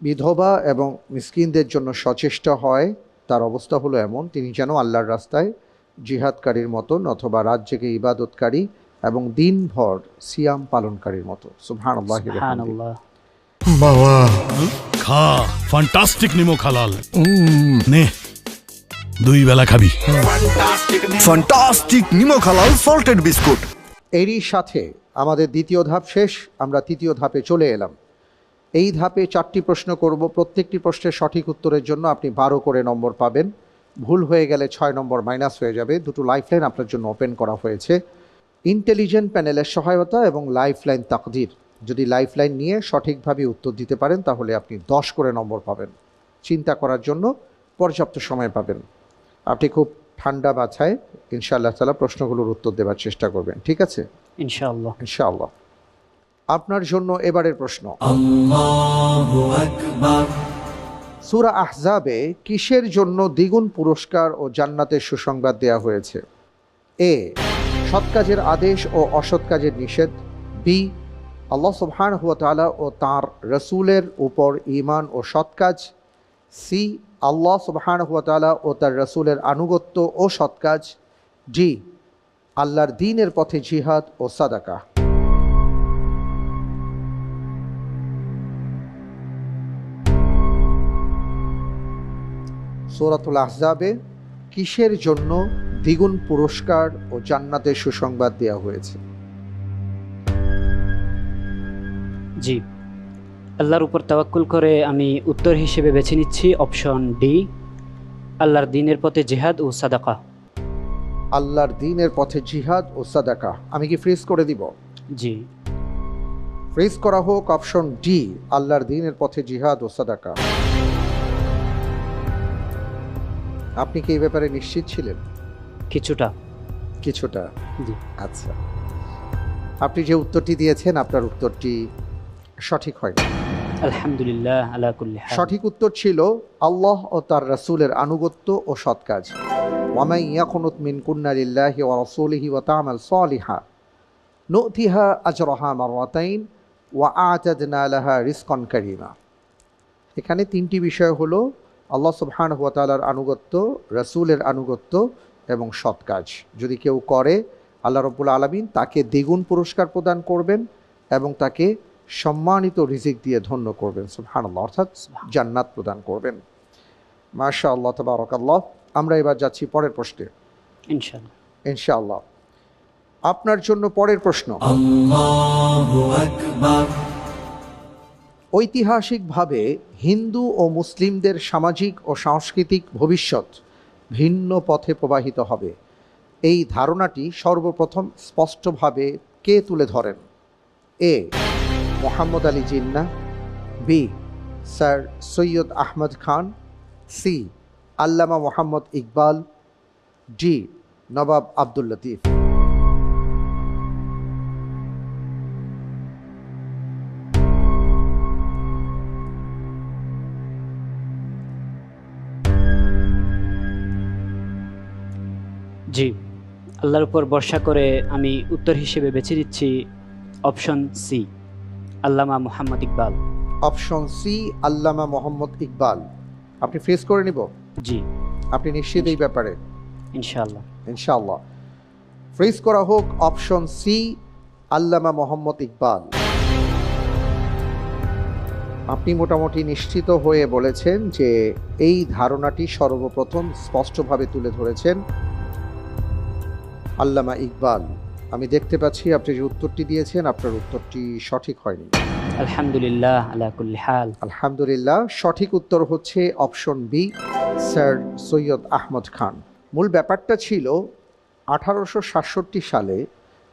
বিধবা এবং মিসকিনদের জন্য সচেষ্ট হয় তার অবস্থা হলো এমন, তিনি যেন আল্লাহর রাস্তায় জিহাদকারীর মতন অথবা রাত জেগে ইবাদতকারী এবং দিনভর সিয়াম পালনকারীর মতো। সুবহানাল্লাহ। সুবহানাল্লাহ। বাবা খা, ফ্যান্টাস্টিক নিমো খালাল। নে, দুই বেলা খাবি ফ্যান্টাস্টিক নিমো খালাল সল্টেড বিস্কুট। এরই সাথে আমাদের দ্বিতীয় ধাপ শেষ, আমরা তৃতীয় ধাপে চলে এলাম। এই ধাপে 4টি প্রশ্ন করব, প্রত্যেকটি প্রশ্নের সঠিক উত্তরের জন্য আপনি 12 করে নম্বর পাবেন। ভুল হয়ে গেলে 6 নম্বর মাইনাস হয়ে যাবে। দুটো লাইফলাইন আপনার জন্য ওপেন করা হয়েছে, ইন্টেলিজেন্ট প্যানেলের সহায়তা এবং লাইফলাইন তাকদির। যদি লাইফলাইন নিয়ে সঠিকভাবে উত্তর দিতে পারেন তাহলে আপনি 10 করে নম্বর পাবেন। চিন্তা করার জন্য পর্যাপ্ত সময় পাবেন। আপনি খুব ঠান্ডা মাথায় ইনশাআল্লাহ তাআলা প্রশ্নগুলোর উত্তর দেওয়ার চেষ্টা করবেন, ঠিক আছে? ইনশাআল্লাহ। ইনশাআল্লাহ। আপনার জন্য এবারের প্রশ্ন, আল্লাহু আকবার। সূরা আহজাবে কিসের জন্য দ্বিগুণ পুরস্কার ও জান্নাতের সুসংবাদ দেয়া হয়েছে? এ, সৎ কাজের আদেশ ও অসৎ কাজের নিষেধ। বি, আল্লাহ সুবহানাহু ওয়া তাআলা ও তাঁর রাসূলের উপর ঈমান ও সৎ কাজ। সি, আল্লাহ সুবহানাহু ওয়া তাআলা ও তার রাসূলের আনুগত্য ও সৎ কাজ। ডি, আল্লাহর দ্বীনের পথে জিহাদ ও সাদাকা। সূরাতুল আহজাবে কিসের জন্য দ্বিগুণ পুরস্কার ও জান্নাতের সুসংবাদ দেওয়া হয়েছে? জি, আল্লাহর উপর তাওয়াক্কুল করে আমি উত্তর হিসেবে বেছে নিচ্ছি অপশন ডি, আল্লাহর দ্বীনের পথে জিহাদ ও সাদাকা। আল্লাহর দ্বীনের পথে জিহাদ ও সাদাকা। আমি কি ফ্রিজ করে দিব? জি, ফ্রিজ করা হোক অপশন ডি, আল্লাহর দ্বীনের পথে জিহাদ ও সাদাকা। আপনি কি এই ব্যাপারে নিশ্চিত ছিলেন? কিছুটা। কিছুটা? জি। আচ্ছা, আপনি যে উত্তরটি দিয়েছেন আপনার উত্তরটি সঠিক হয়নি। আলহামদুলিল্লাহ আলা কুল্লি হাল। সঠিক উত্তর ছিল আল্লাহ ও তার রাসূলের আনুগত্য ও সৎ কাজ। ওয়ামান ইয়াকুনুত মিনকুন্না লিল্লাহি ওয়া রাসূলিহি ওয়া তা'মাল সালিহা নু'তিহা আজরাহা মাররাতাইন ওয়া আ'তাদনা লাহা রিজকান কারীমা। এখানে 3টি বিষয় হলো আল্লাহ সুবহানাহু ওয়া তাআলার আনুগত্য, রাসূলের আনুগত্য এবং সৎ কাজ। যদি কেউ করে আল্লাহ রাব্বুল আলামিন তাকে দ্বিগুণ পুরস্কার প্রদান করবেন এবং তাকে সম্মানিত রিজিক দিয়ে ধন্য করবেন, সুবহানাল্লাহ, অর্থাৎ জান্নাত প্রদান করবেন। মাশাআল্লাহ, তাবারাকাল্লাহ। আমরা এবার যাচ্ছি পরের প্রশ্নে ইনশাআল্লাহ। ইনশাআল্লাহ। আপনার জন্য পরের প্রশ্ন, আল্লাহু আকবার। ঐতিহাসিকভাবে হিন্দু ও মুসলিমদের সামাজিক ও সাংস্কৃতিক ভবিষ্যৎ ভিন্ন পথে প্রবাহিত হবে, এই ধারণাটি সর্বপ্রথম স্পষ্টভাবে কে তুলে ধরেন? এ, মোহাম্মদ আলী জিন্নাহ। বি, স্যার সৈয়দ আহমদ খান। সি, আল্লামা মোহাম্মদ ইকবাল। ডি, নবাব আব্দুল লতিফ। জি, আল্লাহর উপর ভরসা করে আমি উত্তর হিসেবে বেছে দিচ্ছি অপশন সি, আল্লামা মোহাম্মদ ইকবাল। অপশন সি আল্লামা মোহাম্মদ ইকবাল। আপনি ফেস করে নিব? জি। আপনি নিশ্চিত এই ব্যাপারে? ইনশাআল্লাহ। ইনশাআল্লাহ। ফ্রিজ করা হোক অপশন সি আল্লামা মোহাম্মদ ইকবাল। আপনি মোটামুটি নিশ্চিত হয়ে বলেছেন যে এই ধারণাটি সর্বপ্রথম স্পষ্টভাবে তুলে ধরেছেন আল্লামা ইকবাল। আমি দেখতে পাচ্ছি আপনি যে উত্তরটি দিয়েছেন আপনার উত্তরটি সঠিক হয়নি। আলহামদুলিল্লাহ আলা কুল্লি হাল। আলহামদুলিল্লাহ, সঠিক উত্তর হচ্ছে option B sir Syed Ahmad Khan. মূল ব্যাপারটা ছিল 1867 সালে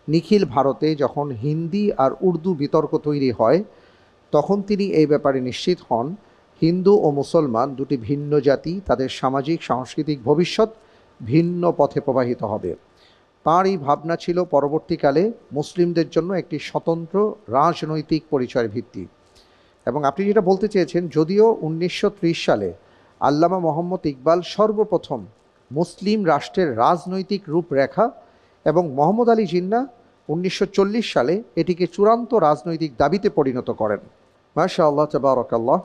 নিখিল ভারতে যখন হিন্দি আর উর্দু বিতর্ক তৈরি হয় তখন তিনি এই ব্যাপারে নিশ্চিত হন হিন্দু ও মুসলমান দুটি ভিন্ন জাতি, তাদের সামাজিক সাংস্কৃতিক ভবিষ্যৎ ভিন্ন পথে প্রবাহিত হবে। তাঁর এই ভাবনা ছিল পরবর্তীকালে মুসলিমদের জন্য একটি স্বতন্ত্র রাজনৈতিক পরিচয়ের ভিত্তি। এবং আপনি যেটা বলতে চেয়েছেন, যদিও 1930 সালে আল্লামা মোহাম্মদ ইকবাল সর্বপ্রথম মুসলিম রাষ্ট্রের রাজনৈতিক রূপরেখা এবং মোহাম্মদ আলী জিন্নাহ 1940 সালে এটিকে চূড়ান্ত রাজনৈতিক দাবিতে পরিণত করেন। মাশাআল্লাহ, তাবারাকাল্লাহ।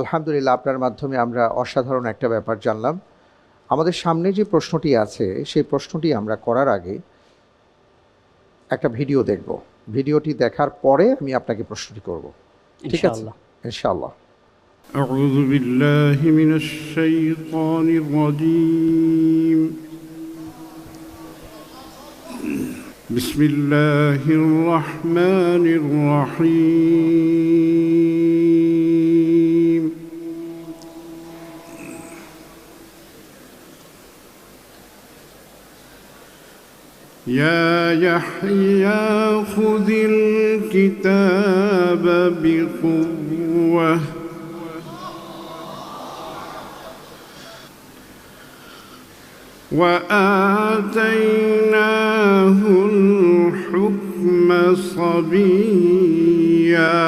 আলহামদুলিল্লাহ, আপনার মাধ্যমে আমরা অসাধারণ একটা ব্যাপার জানলাম। আমাদের সামনে যে প্রশ্নটি আছে সেই প্রশ্নটি আমরা করার আগে একটা ভিডিও দেখব। ভিডিওটি দেখার পরে আমি আপনাকে প্রশ্নটি করব, ঠিক আছে? ইনশাআল্লাহ। أعوذ بالله من الشيطان الرجيم. بسم الله الرحمن الرحيم. يا يحيى خذ الكتاب بقوة وآتيناه الحكم صبيا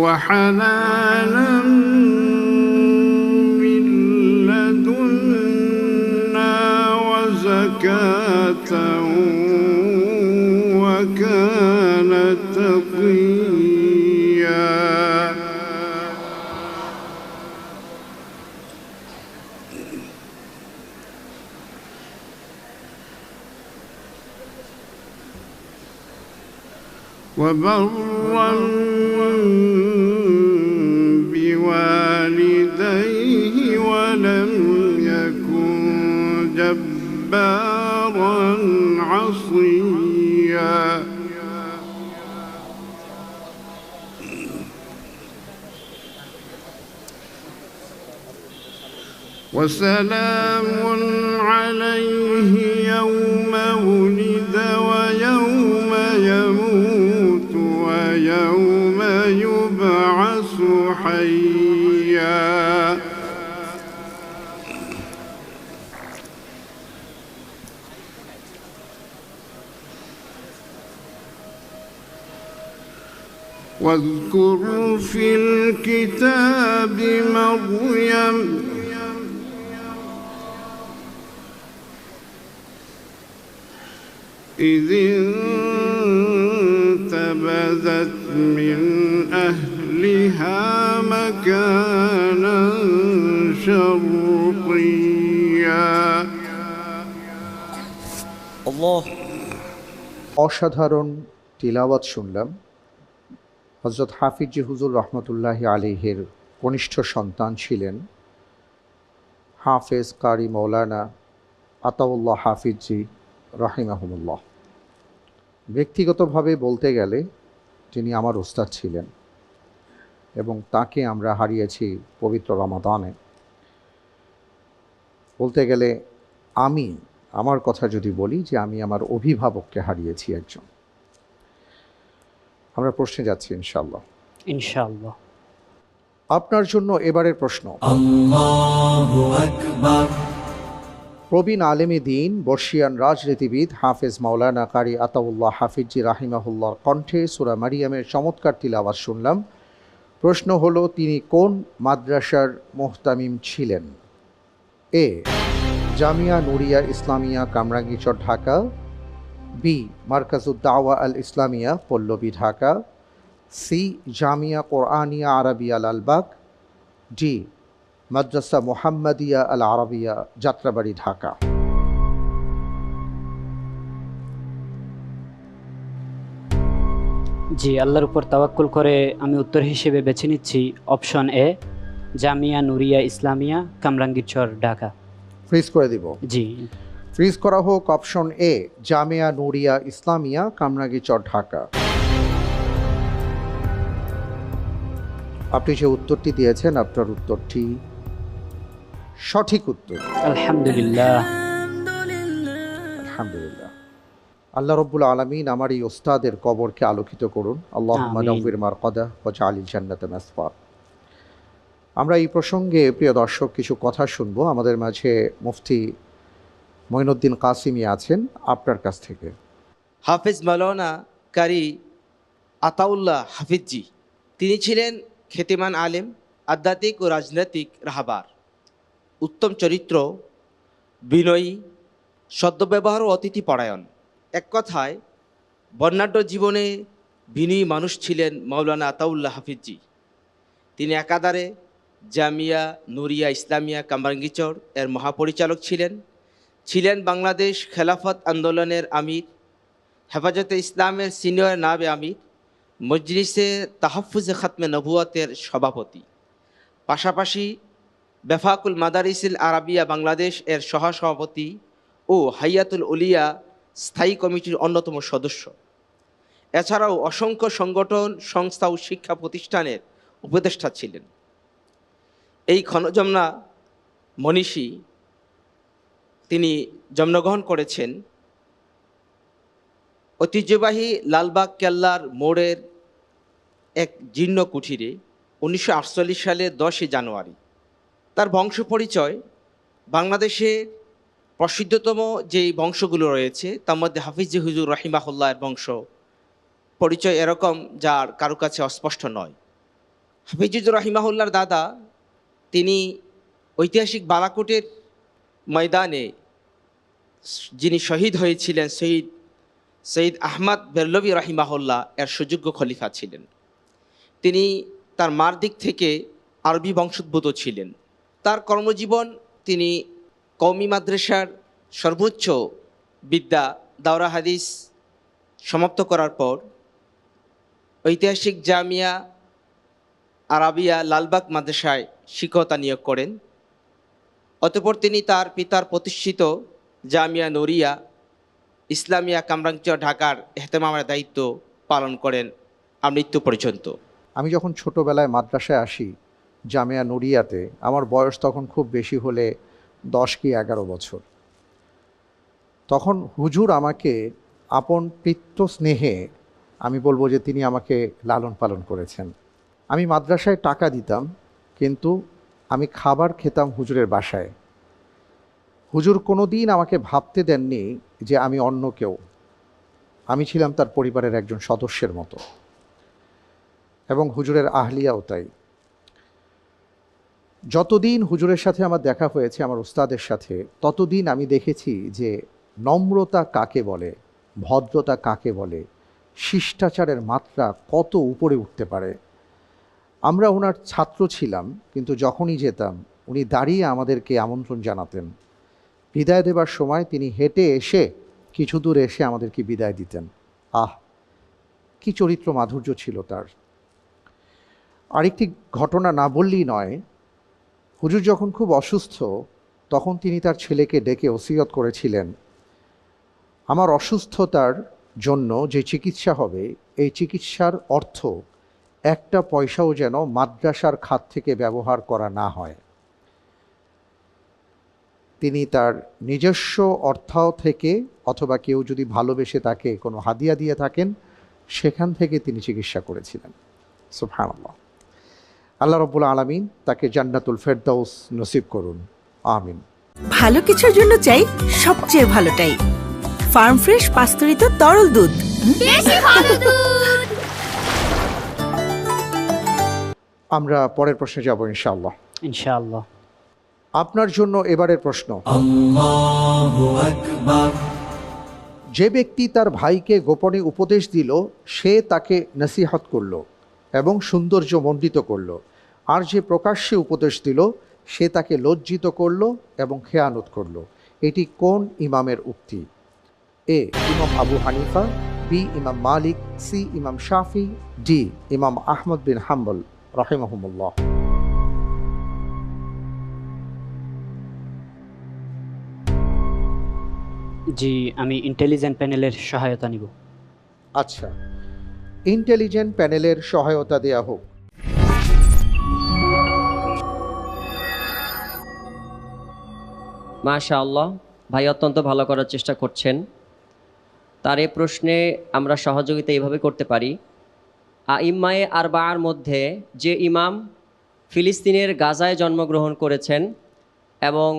وحنانا من لدنا وزكاة وكان تقيا وبرا بوالديه ولم يكن جبارا عصيا وسلام عليه يوم ولد ويوم يموت ويوم يبعث حيا واذكر في الكتاب مريم إذ انتبذت من أهلها مكانا شرقيا. الله. অসাধারণ তিলাওয়াত শুনলাম। হযরত হাফিজি হুজুর রহমতুল্লাহি আলাইহির কনিষ্ঠ সন্তান ছিলেন হাফেজ কারি মৌলানা আতাউল্লাহ হাফিজি রাহিমাহুমুল্লাহ। ব্যক্তিগতভাবে বলতে গেলে তিনি আমার উস্তাদ ছিলেন এবং তাকে আমরা হারিয়েছি পবিত্র রমাদানে। বলতে গেলে আমার কথা যদি বলি যে আমি আমার অভিভাবককে হারিয়েছি একজন। আমরা প্রশ্নে যাচ্ছি ইনশাআল্লাহ। ইনশাআল্লাহ। আপনার জন্য এবারের প্রশ্ন। আল্লাহু আকবার। প্রবীণ আলেমে দ্বীন, বর্ষিয়ান রাজনীতিবিদ হাফেজ মাওলানা কারি আতাউল্লাহ হাফিজি রাহিমাহুল্লাহর কণ্ঠে সূরা মারিয়ামের চমৎকার তিলাওয়াত শুনলাম। প্রশ্ন হলো, তিনি কোন মাদ্রাসার মুহতামিম ছিলেন? A Jamia Nuria Islamia Kamrangirchar Dhaka, B Markazud Dawa Al Islamia Pallabi Dhaka, C Jamia Quraniya Arabia Lalbagh, D Madrasa Muhammadia Al Arabia Jatrabari Dhaka. জি, আল্লাহর উপর তাওয়াক্কুল করে আমি উত্তর হিসেবে বেছে নিচ্ছি option A, Jamia Nuria Islamia Kamrangirchar Dhaka. Freeze করে দিব। জি, ফ্রিজ করা হোক অপশন এ, জামিয়া নুরিয়া ইসলামিয়া কামরাঙ্গীরচর ঢাকা। আপনি যে উত্তরটি দিয়েছেন আপনার উত্তরটি সঠিক উত্তর। আলহামদুলিল্লাহ। আলহামদুলিল্লাহ। আল্লাহ রব্বুল আলামিন আমার এই ওস্তাদের কবরকে আলোকিত করুন। আল্লাহুম্মা আমিন। নাওয়ির মারকাদা ওয়াজআলিল জান্নাতা মাসওয়া। আমরা এই প্রসঙ্গে প্রিয় দর্শক কিছু কথা শুনবো। আমাদের মাঝে মুফতি মঈনুদ্দিন কাসিমি আছেন, আপনার কাছ থেকে। হাফেজ মাওলানা কারি আতাউল্লাহ হাফিজি, তিনি ছিলেন খ্যাতিমান আলেম, আধ্যাত্মিক ও রাজনৈতিক রাহবার, উত্তম চরিত্র, বিনয়ী, সদ্ব্যবহার ও অতিথি পরায়ণ। এক কথায় বর্ণাঢ্য জীবনে বিনয়ী মানুষ ছিলেন মাওলানা আতাউল্লাহ হাফিজি। তিনি একাধারে জামিয়া নুরিয়া ইসলামিয়া কামরাঙ্গীরচর এর মহাপরিচালক ছিলেন বাংলাদেশ খেলাফত আন্দোলনের আমির, হেফাজতে ইসলামের সিনিয়র নায়েবে আমির, মজলিসে তাহাফুজে খাতমে নবুয়তের সভাপতি, পাশাপাশি বেফাকুল মাদারিসিল আরাবিয়া বাংলাদেশ এর সহসভাপতি ও হাইয়াতুল উলিয়া স্থায়ী কমিটির অন্যতম সদস্য। এছাড়াও অসংখ্য সংগঠন, সংস্থা ও শিক্ষা প্রতিষ্ঠানের উপদেষ্টা ছিলেন। এই ক্ষণজমনা মনীষী তিনি জন্মগ্রহণ করেছেন ঐতিহ্যবাহী লালবাগ কেল্লার মোড়ের এক জীর্ণ কুঠিরে 1948 সালের 10 জানুয়ারি। তার বংশ পরিচয় বাংলাদেশের প্রসিদ্ধতম যেই বংশগুলো রয়েছে তার মধ্যে হাফিজি হুজুর রাহিমাহুল্লাহর বংশ পরিচয় এরকম যার কারো কাছে অস্পষ্ট নয়। হাফিজি হুজুর রাহিমাহুল্লাহর দাদা, তিনি ঐতিহাসিক বালাকোটের ময়দানে যিনি শহীদ হয়েছিলেন সৈয়দ আহমদ বেরলভী রাহিমাহুল্লাহ এর সুযোগ্য খলিফা ছিলেন। তিনি তার মার দিক থেকে আরবি বংশোদ্ভূত ছিলেন। তার কর্মজীবন তিনি কওমি মাদ্রাসার সর্বোচ্চ বিদ্যা দাওরা হাদিস সমাপ্ত করার পর ঐতিহাসিক জামিয়া আরাবিয়া লালবাগ মাদ্রাসায় শিক্ষকতা নিয়োগ করেন। অতঃপর তিনি তার পিতার প্রতিষ্ঠিত জামিয়া নুরিয়া ইসলামিয়া কামরাঙ্গীরচর ঢাকার ইহতেমামের দায়িত্ব পালন করেন মৃত্যু পর্যন্ত। আমি যখন ছোটোবেলায় মাদ্রাসায় আসি জামিয়া নুরিয়াতে, আমার বয়স তখন খুব বেশি হলে 10 কি 11 বছর। তখন হুজুর আমাকে আপন পিতৃ স্নেহে, আমি বলবো যে তিনি আমাকে লালন পালন করেছেন। আমি মাদ্রাসায় টাকা দিতাম, কিন্তু আমি খাবার খেতাম হুজুরের বাসায়। হুজুর কোনো দিন আমাকে ভাবতে দেননি যে আমি অন্য কেউ। আমি ছিলাম তার পরিবারের একজন সদস্যের মতো, এবং হুজুরের আহলিয়াও তাই। যতদিন হুজুরের সাথে আমার দেখা হয়েছে, আমার উস্তাদের সাথে, ততদিন আমি দেখেছি যে নম্রতা কাকে বলে, ভদ্রতা কাকে বলে, শিষ্টাচারের মাত্রা কত উপরে উঠতে পারে। আমরা ওনার ছাত্র ছিলাম, কিন্তু যখনই যেতাম উনি দাঁড়িয়ে আমাদেরকে আমন্ত্রণ জানাতেন। বিদায় দেবার সময় তিনি হেঁটে এসে কিছু দূর এসে আমাদেরকে বিদায় দিতেন। আহ, কি চরিত্র মাধুর্য ছিল তার। আরেকটি ঘটনা না বললেই নয়, হুজুর যখন খুব অসুস্থ তখন তিনি তার ছেলেকে ডেকে ওসিয়ত করেছিলেন, আমার অসুস্থতার জন্য যে চিকিৎসা হবে, এই চিকিৎসার অর্থ একটা পয়সাও যেন মাদ্রাসার খাত থেকে ব্যবহার করা না হয়। তিনি তার নিজস্ব অর্থ থেকে অথবা কেউ যদি ভালোবেসে তাকে কোনো হাদিয়া দিয়ে থাকেন, সেখান থেকে তিনি চিকিৎসা করেছিলেন। সুবহানাল্লাহ। আল্লাহ রাব্বুল আলামিন তাকে জান্নাতুল ফেরদাউস নসিব করুন, আমিন। ভালো কিছুর জন্য চাই সবচেয়ে ভালোটাই, ফার্ম ফ্রেশ পাস্তুরিত তরল দুধ। বেশি ভালো দুধ। আমরা পরের প্রশ্নে যাব ইনশাআল্লাহ। ইনশাআল্লাহ। আপনার জন্য এবারের প্রশ্ন। আল্লাহু আকবার। যে ব্যক্তি তার ভাইকে গোপনে উপদেশ দিল সে তাকে নসিহত করল এবং সৌন্দর্য মণ্ডিত করল, আর যে প্রকাশ্যে উপদেশ দিল সে তাকে লজ্জিত করল এবং খেয়ানত করল। এটি কোন ইমামের উক্তি? এ ইমাম আবু হানিফা, বি ইমাম মালিক, সি ইমাম শাফি, ডি ইমাম আহমদ বিন হাম্বল রাহিমাহুমুল্লাহ। জি, আমি ইন্টেলিজেন্ট প্যানেলের সহায়তা নিব। আচ্ছা, ইন্টেলিজেন্ট প্যানেলের সহায়তা দেয়া হোক। মাশাআল্লাহ, ভাই অত্যন্ত ভালো করার চেষ্টা করছেন। তার এই প্রশ্নে আমরা সহযোগিতা এইভাবে করতে পারি, আইম্মায়ে আরবাআর মধ্যে যে ইমাম ফিলিস্তিনের গাজায় জন্মগ্রহণ করেছেন এবং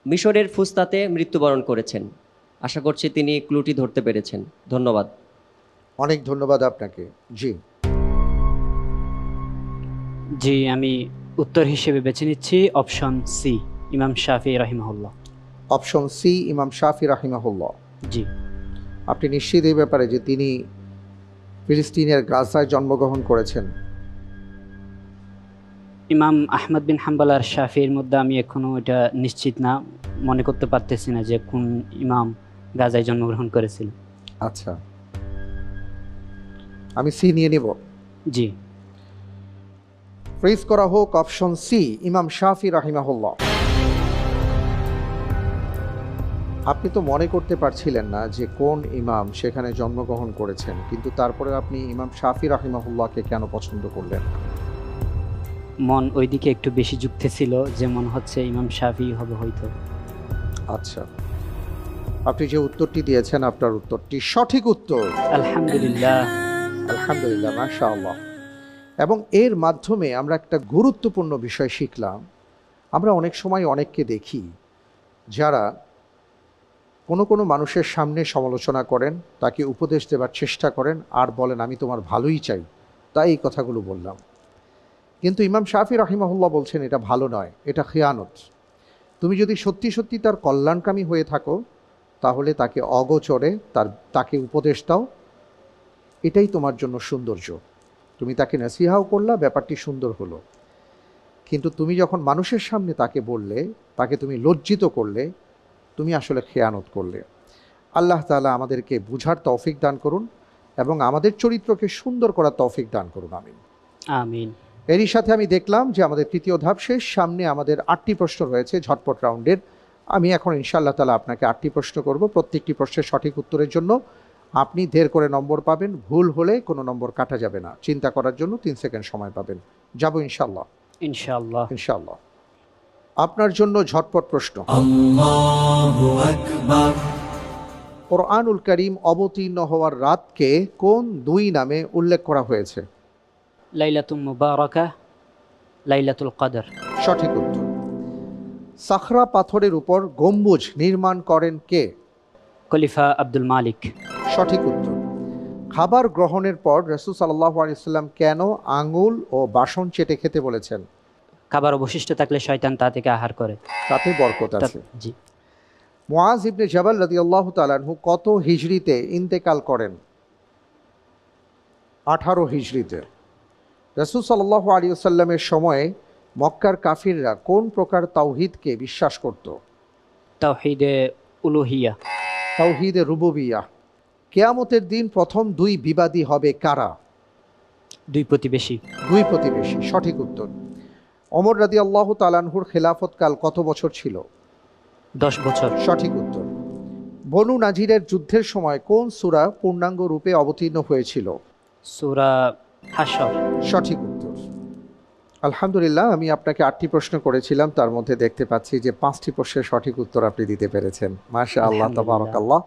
মিশরের ফুস্তাতে মৃত্যুবরণ করেছেন, আশা করছি তিনি ক্লুটি ধরতে পেরেছেন। ধন্যবাদ। অনেক ধন্যবাদ আপনাকে। জি জি, আমি উত্তর হিসেবে বেছে নিচ্ছি অপশন সি, ইমাম শাফি রাহিমাহুল্লাহ। অপশন সি, ইমাম শাফি রাহিমাহুল্লাহ। জি। আপনি নিশ্চিত এই ব্যাপারে যে তিনি ফিলিস্তিনের গাজায় জন্মগ্রহণ করেছেন? ইমাম আহমদ বিন হাম্বল আর শাফির মধ্যে আমি এখনো এটা নিশ্চিত না, মনে করতে পারতেছি না যে কোন ইমাম গাজায় জন্মগ্রহণ করেছিল। আচ্ছা, আমি সি নিয়ে নেব। জি। ফ্রিজ করা হোক অপশন সি, ইমাম শাফি রাহিমাহুল্লাহ। আপনি তো মনে করতে পারছিলেন না যে কোন ইমাম সেখানে জন্মগ্রহণ করেছেন, কিন্তু তারপরে আপনি ইমাম শাফি রাহিমাহুল্লাহকে কেন পছন্দ করলেন? মন ওইদিকে একটু বেশি যুক্ত ছিল, যে মনে হচ্ছে ইমাম শাফি হবে হয়তো। আচ্ছা, আপনি যে উত্তরটি দিয়েছেন আপনার উত্তরটি সঠিক উত্তর। আলহামদুলিল্লাহ। আলহামদুলিল্লাহ, মাশাআল্লাহ। এবং এর মাধ্যমে আমরা একটা গুরুত্বপূর্ণ বিষয় শিখলাম। আমরা অনেক সময় অনেককে দেখি যারা কোনো মানুষের সামনে সমালোচনা করেন, তাকে উপদেশ দেওয়ার চেষ্টা করেন আর বলেন আমি তোমার ভালোই চাই, তাই এই কথাগুলো বললাম। কিন্তু ইমাম শাফি রাহিমাহুল্লাহ বলছেন এটা ভালো নয়, এটা খেয়ানত। তুমি যদি সত্যি সত্যি তার কল্যাণকামী হয়ে থাকো তাহলে তাকে অগোচরে তাকে উপদেশ দাও, এটাই তোমার জন্য সৌন্দর্য। তুমি তাকে নসিহাও করলা, ব্যাপারটি সুন্দর হলো। কিন্তু তুমি যখন মানুষের সামনে তাকে বললে, তাকে তুমি লজ্জিত করলে, তুমি আসলে খেয়ানত করলে। আল্লাহ তাআলা আমাদেরকে বুঝার তৌফিক দান করুন এবং আমাদের চরিত্রকে সুন্দর করার তৌফিক দান করুন। আমিন আমিন। এরই সাথে আমি দেখলাম যে আমাদের তৃতীয় ধাপ শেষ। সামনে আমাদের 8টি প্রশ্ন রয়েছে ঝটপট রাউন্ডের। আমি এখন ইনশাআল্লাহ তাআলা আপনাকে 8টি প্রশ্ন করব। প্রত্যেকটি প্রশ্নের সঠিক উত্তরের জন্য আপনি 1.5 করে নম্বর পাবেন। ভুল হলে কোনো নম্বর কাটা যাবে না। চিন্তা করার জন্য 3 সেকেন্ড সময় পাবেন। যাব ইনশাআল্লাহ। ইনশাআল্লাহ। ইনশাআল্লাহ। আপনার জন্য ঝটপট প্রশ্ন। আল্লাহু আকবার। কোরআনুল কারীম অবতীর্ণ হওয়ার রাতকে কোন 2 নামে উল্লেখ করা হয়েছে? লাইলাতুল মুবারাকা, লাইলাতুল কদর। সঠিক উত্তর। সাখরা পাথরের উপর গম্বুজ নির্মাণ করেন কে? খলিফা আব্দুল মালিক। সঠিক উত্তর। খাবার গ্রহণের পর রাসূল সাল্লাল্লাহু আলাইহি ওয়াসাল্লাম কেন আঙ্গুল ও বাসন চেটে খেতে বলেছেন? খাবার অবশিষ্ট থাকলে শয়তান তা থেকে আহার করে, তাতে বরকত আছে। জি। মুআজ ইবনে জাবাল রাদিয়াল্লাহু তাআলা আনহু কত হিজরিতে ইন্তেকাল করেন? 18 হিজরিতে। রাসূল সাল্লাল্লাহু আলাইহি ওয়াসাল্লামের সময়ে মক্কার কাফিররা কোন প্রকার তাওহীদকে বিশ্বাস করত? তাওহীদে উলুহিয়া। তাওহীদে রুবুবিয়াহ। কিয়ামতের দিন প্রথম 2 বিবাদী হবে কারা? 2 প্রতিবেশী। 2 প্রতিবেশী। সঠিক উত্তর। ওমর রাদিয়াল্লাহু তাআলা আনহুর খেলাফতকাল কত বছর ছিল? 10 বছর। সঠিক উত্তর। বনু নাজিরের যুদ্ধের সময় কোন সূরা পূর্ণাঙ্গ রূপে অবতীর্ণ হয়েছিল? সূরা হাশর। সঠিক উত্তর। আলহামদুলিল্লাহ, আমি আপনাকে 8টি প্রশ্ন করেছিলাম, তার মধ্যে দেখতে পাচ্ছি যে 5টি প্রশ্নের সঠিক উত্তর আপনি দিতে পেরেছেন। মাশাআল্লাহ, তাবারাকাল্লাহ।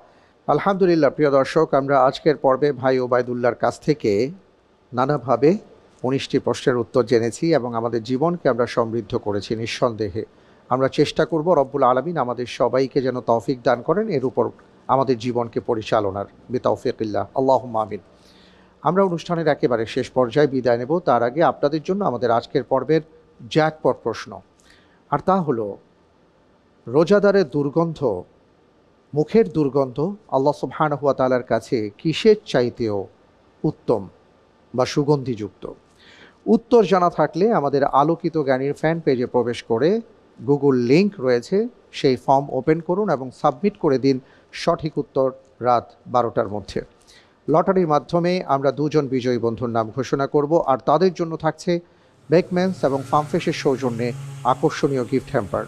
আলহামদুলিল্লাহ। প্রিয় দর্শক, আমরা আজকের পর্বে ভাই ওবায়দুল্লাহর কাছ থেকে নানাভাবে 19টি প্রশ্নের উত্তর জেনেছি এবং আমাদের জীবনকে আমরা সমৃদ্ধ করেছি। নিঃসন্দেহে আমরা চেষ্টা করব রব্বুল আলামিন আমাদের সবাইকে যেন তৌফিক দান করেন এর উপর আমাদের জীবনকে পরিচালনার, বিতাওফিকিল্লাহ, আল্লাহুম্মা আমিন। আমরা অনুষ্ঠানের একেবারে শেষ পর্যায়ে বিদায় নেব। তার আগে আপনাদের জন্য আমাদের আজকের পর্বের জ্যাকপট প্রশ্ন। আর তা হলো রোজাদারের দুর্গন্ধ, মুখের দুর্গন্ধ আল্লাহ সুবহানাহু ওয়া তাআলার কাছে কিসের চাইতেও উত্তম বা সুগন্ধিযুক্ত। উত্তর জানা থাকলে আমাদের আলোকিত জ্ঞানীর ফ্যান পেজে প্রবেশ করে গুগল লিংক রয়েছে, সেই ফর্ম ওপেন করুন এবং সাবমিট করে দিন সঠিক উত্তর রাত 12টার মধ্যে। লটারির মাধ্যমে আমরা 2 জন বিজয়ী বন্ধুর নাম ঘোষণা করব, আর তাদের জন্য থাকছে বেকম্যানস এবং ফার্মফ্রেশের সৌজন্যে আকর্ষণীয় গিফট হ্যাম্পার।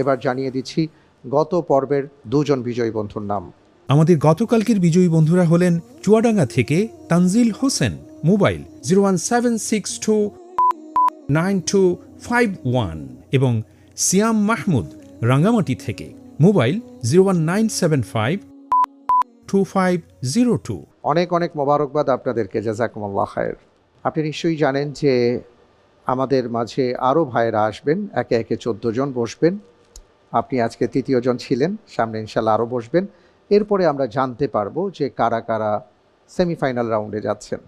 এবার জানিয়ে দিচ্ছি গত পর্বের 2 জন বিজয়ী বন্ধুর নাম। আমাদের গতকালকের বিজয়ী বন্ধুরা হলেন চুয়াডাঙ্গা থেকে তানজিল হোসেন, মোবাইল 017629251, এবং সিয়াম মাহমুদ রাঙ্গামাটি থেকে, মোবাইল 019752502। অনেক অনেক মোবারকবাদ আপনাদেরকে, জাযাকুমুল্লাহ খায়ের। আপনি নিশ্চয়ই জানেন যে আমাদের মাঝে আরও ভাইয়েরা আসবেন, একে একে 14 জন বসবেন। আপনি আজকে 3য় জন ছিলেন, সামনে ইনশাল্লাহ আরও বসবেন। এরপরে আমরা জানতে পারবো যে কারা কারা সেমিফাইনাল রাউন্ডে যাচ্ছেন।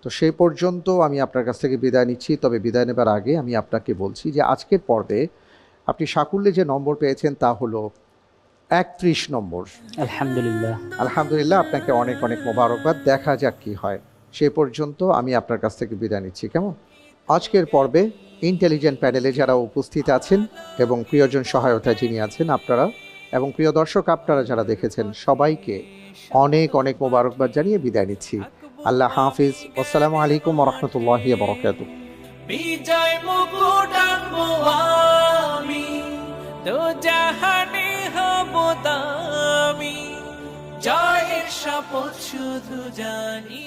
তো সেই পর্যন্ত আমি আপনার কাছ থেকে বিদায় নিচ্ছি। তবে বিদায় নেবার আগে আমি আপনাকে বলছি যে আজকের পর্বে আপনি সাকুল্যে যে নম্বর পেয়েছেন তা হলো 31 নম্বর। আলহামদুলিল্লাহ। আলহামদুলিল্লাহ, আপনাকে অনেক অনেক মোবারকবাদ। দেখা যাক কি হয়। সে পর্যন্ত আমি আপনার কাছ থেকে বিদায় নিচ্ছি। কেমন? আজকের পর্বে ইন্টেলিজেন্ট প্যানেলে যারা উপস্থিত আছেন এবং প্রিয়জন সহায়তায় যিনি আছেন আপনারা, এবং প্রিয় দর্শক আপনারা যারা দেখেছেন, সবাইকে অনেক অনেক মোবারকবাদ জানিয়ে বিদায় নিচ্ছি। আল্লাহ হাফিজ। আসসালামু আলাইকুম ওয়া রাহমাতুল্লাহি ওয়া বারাকাতুহু। বিজয় মুকুট আনবো আমি, তো জাহানে হব দামি, জয়ের শপথ শুধু জানি।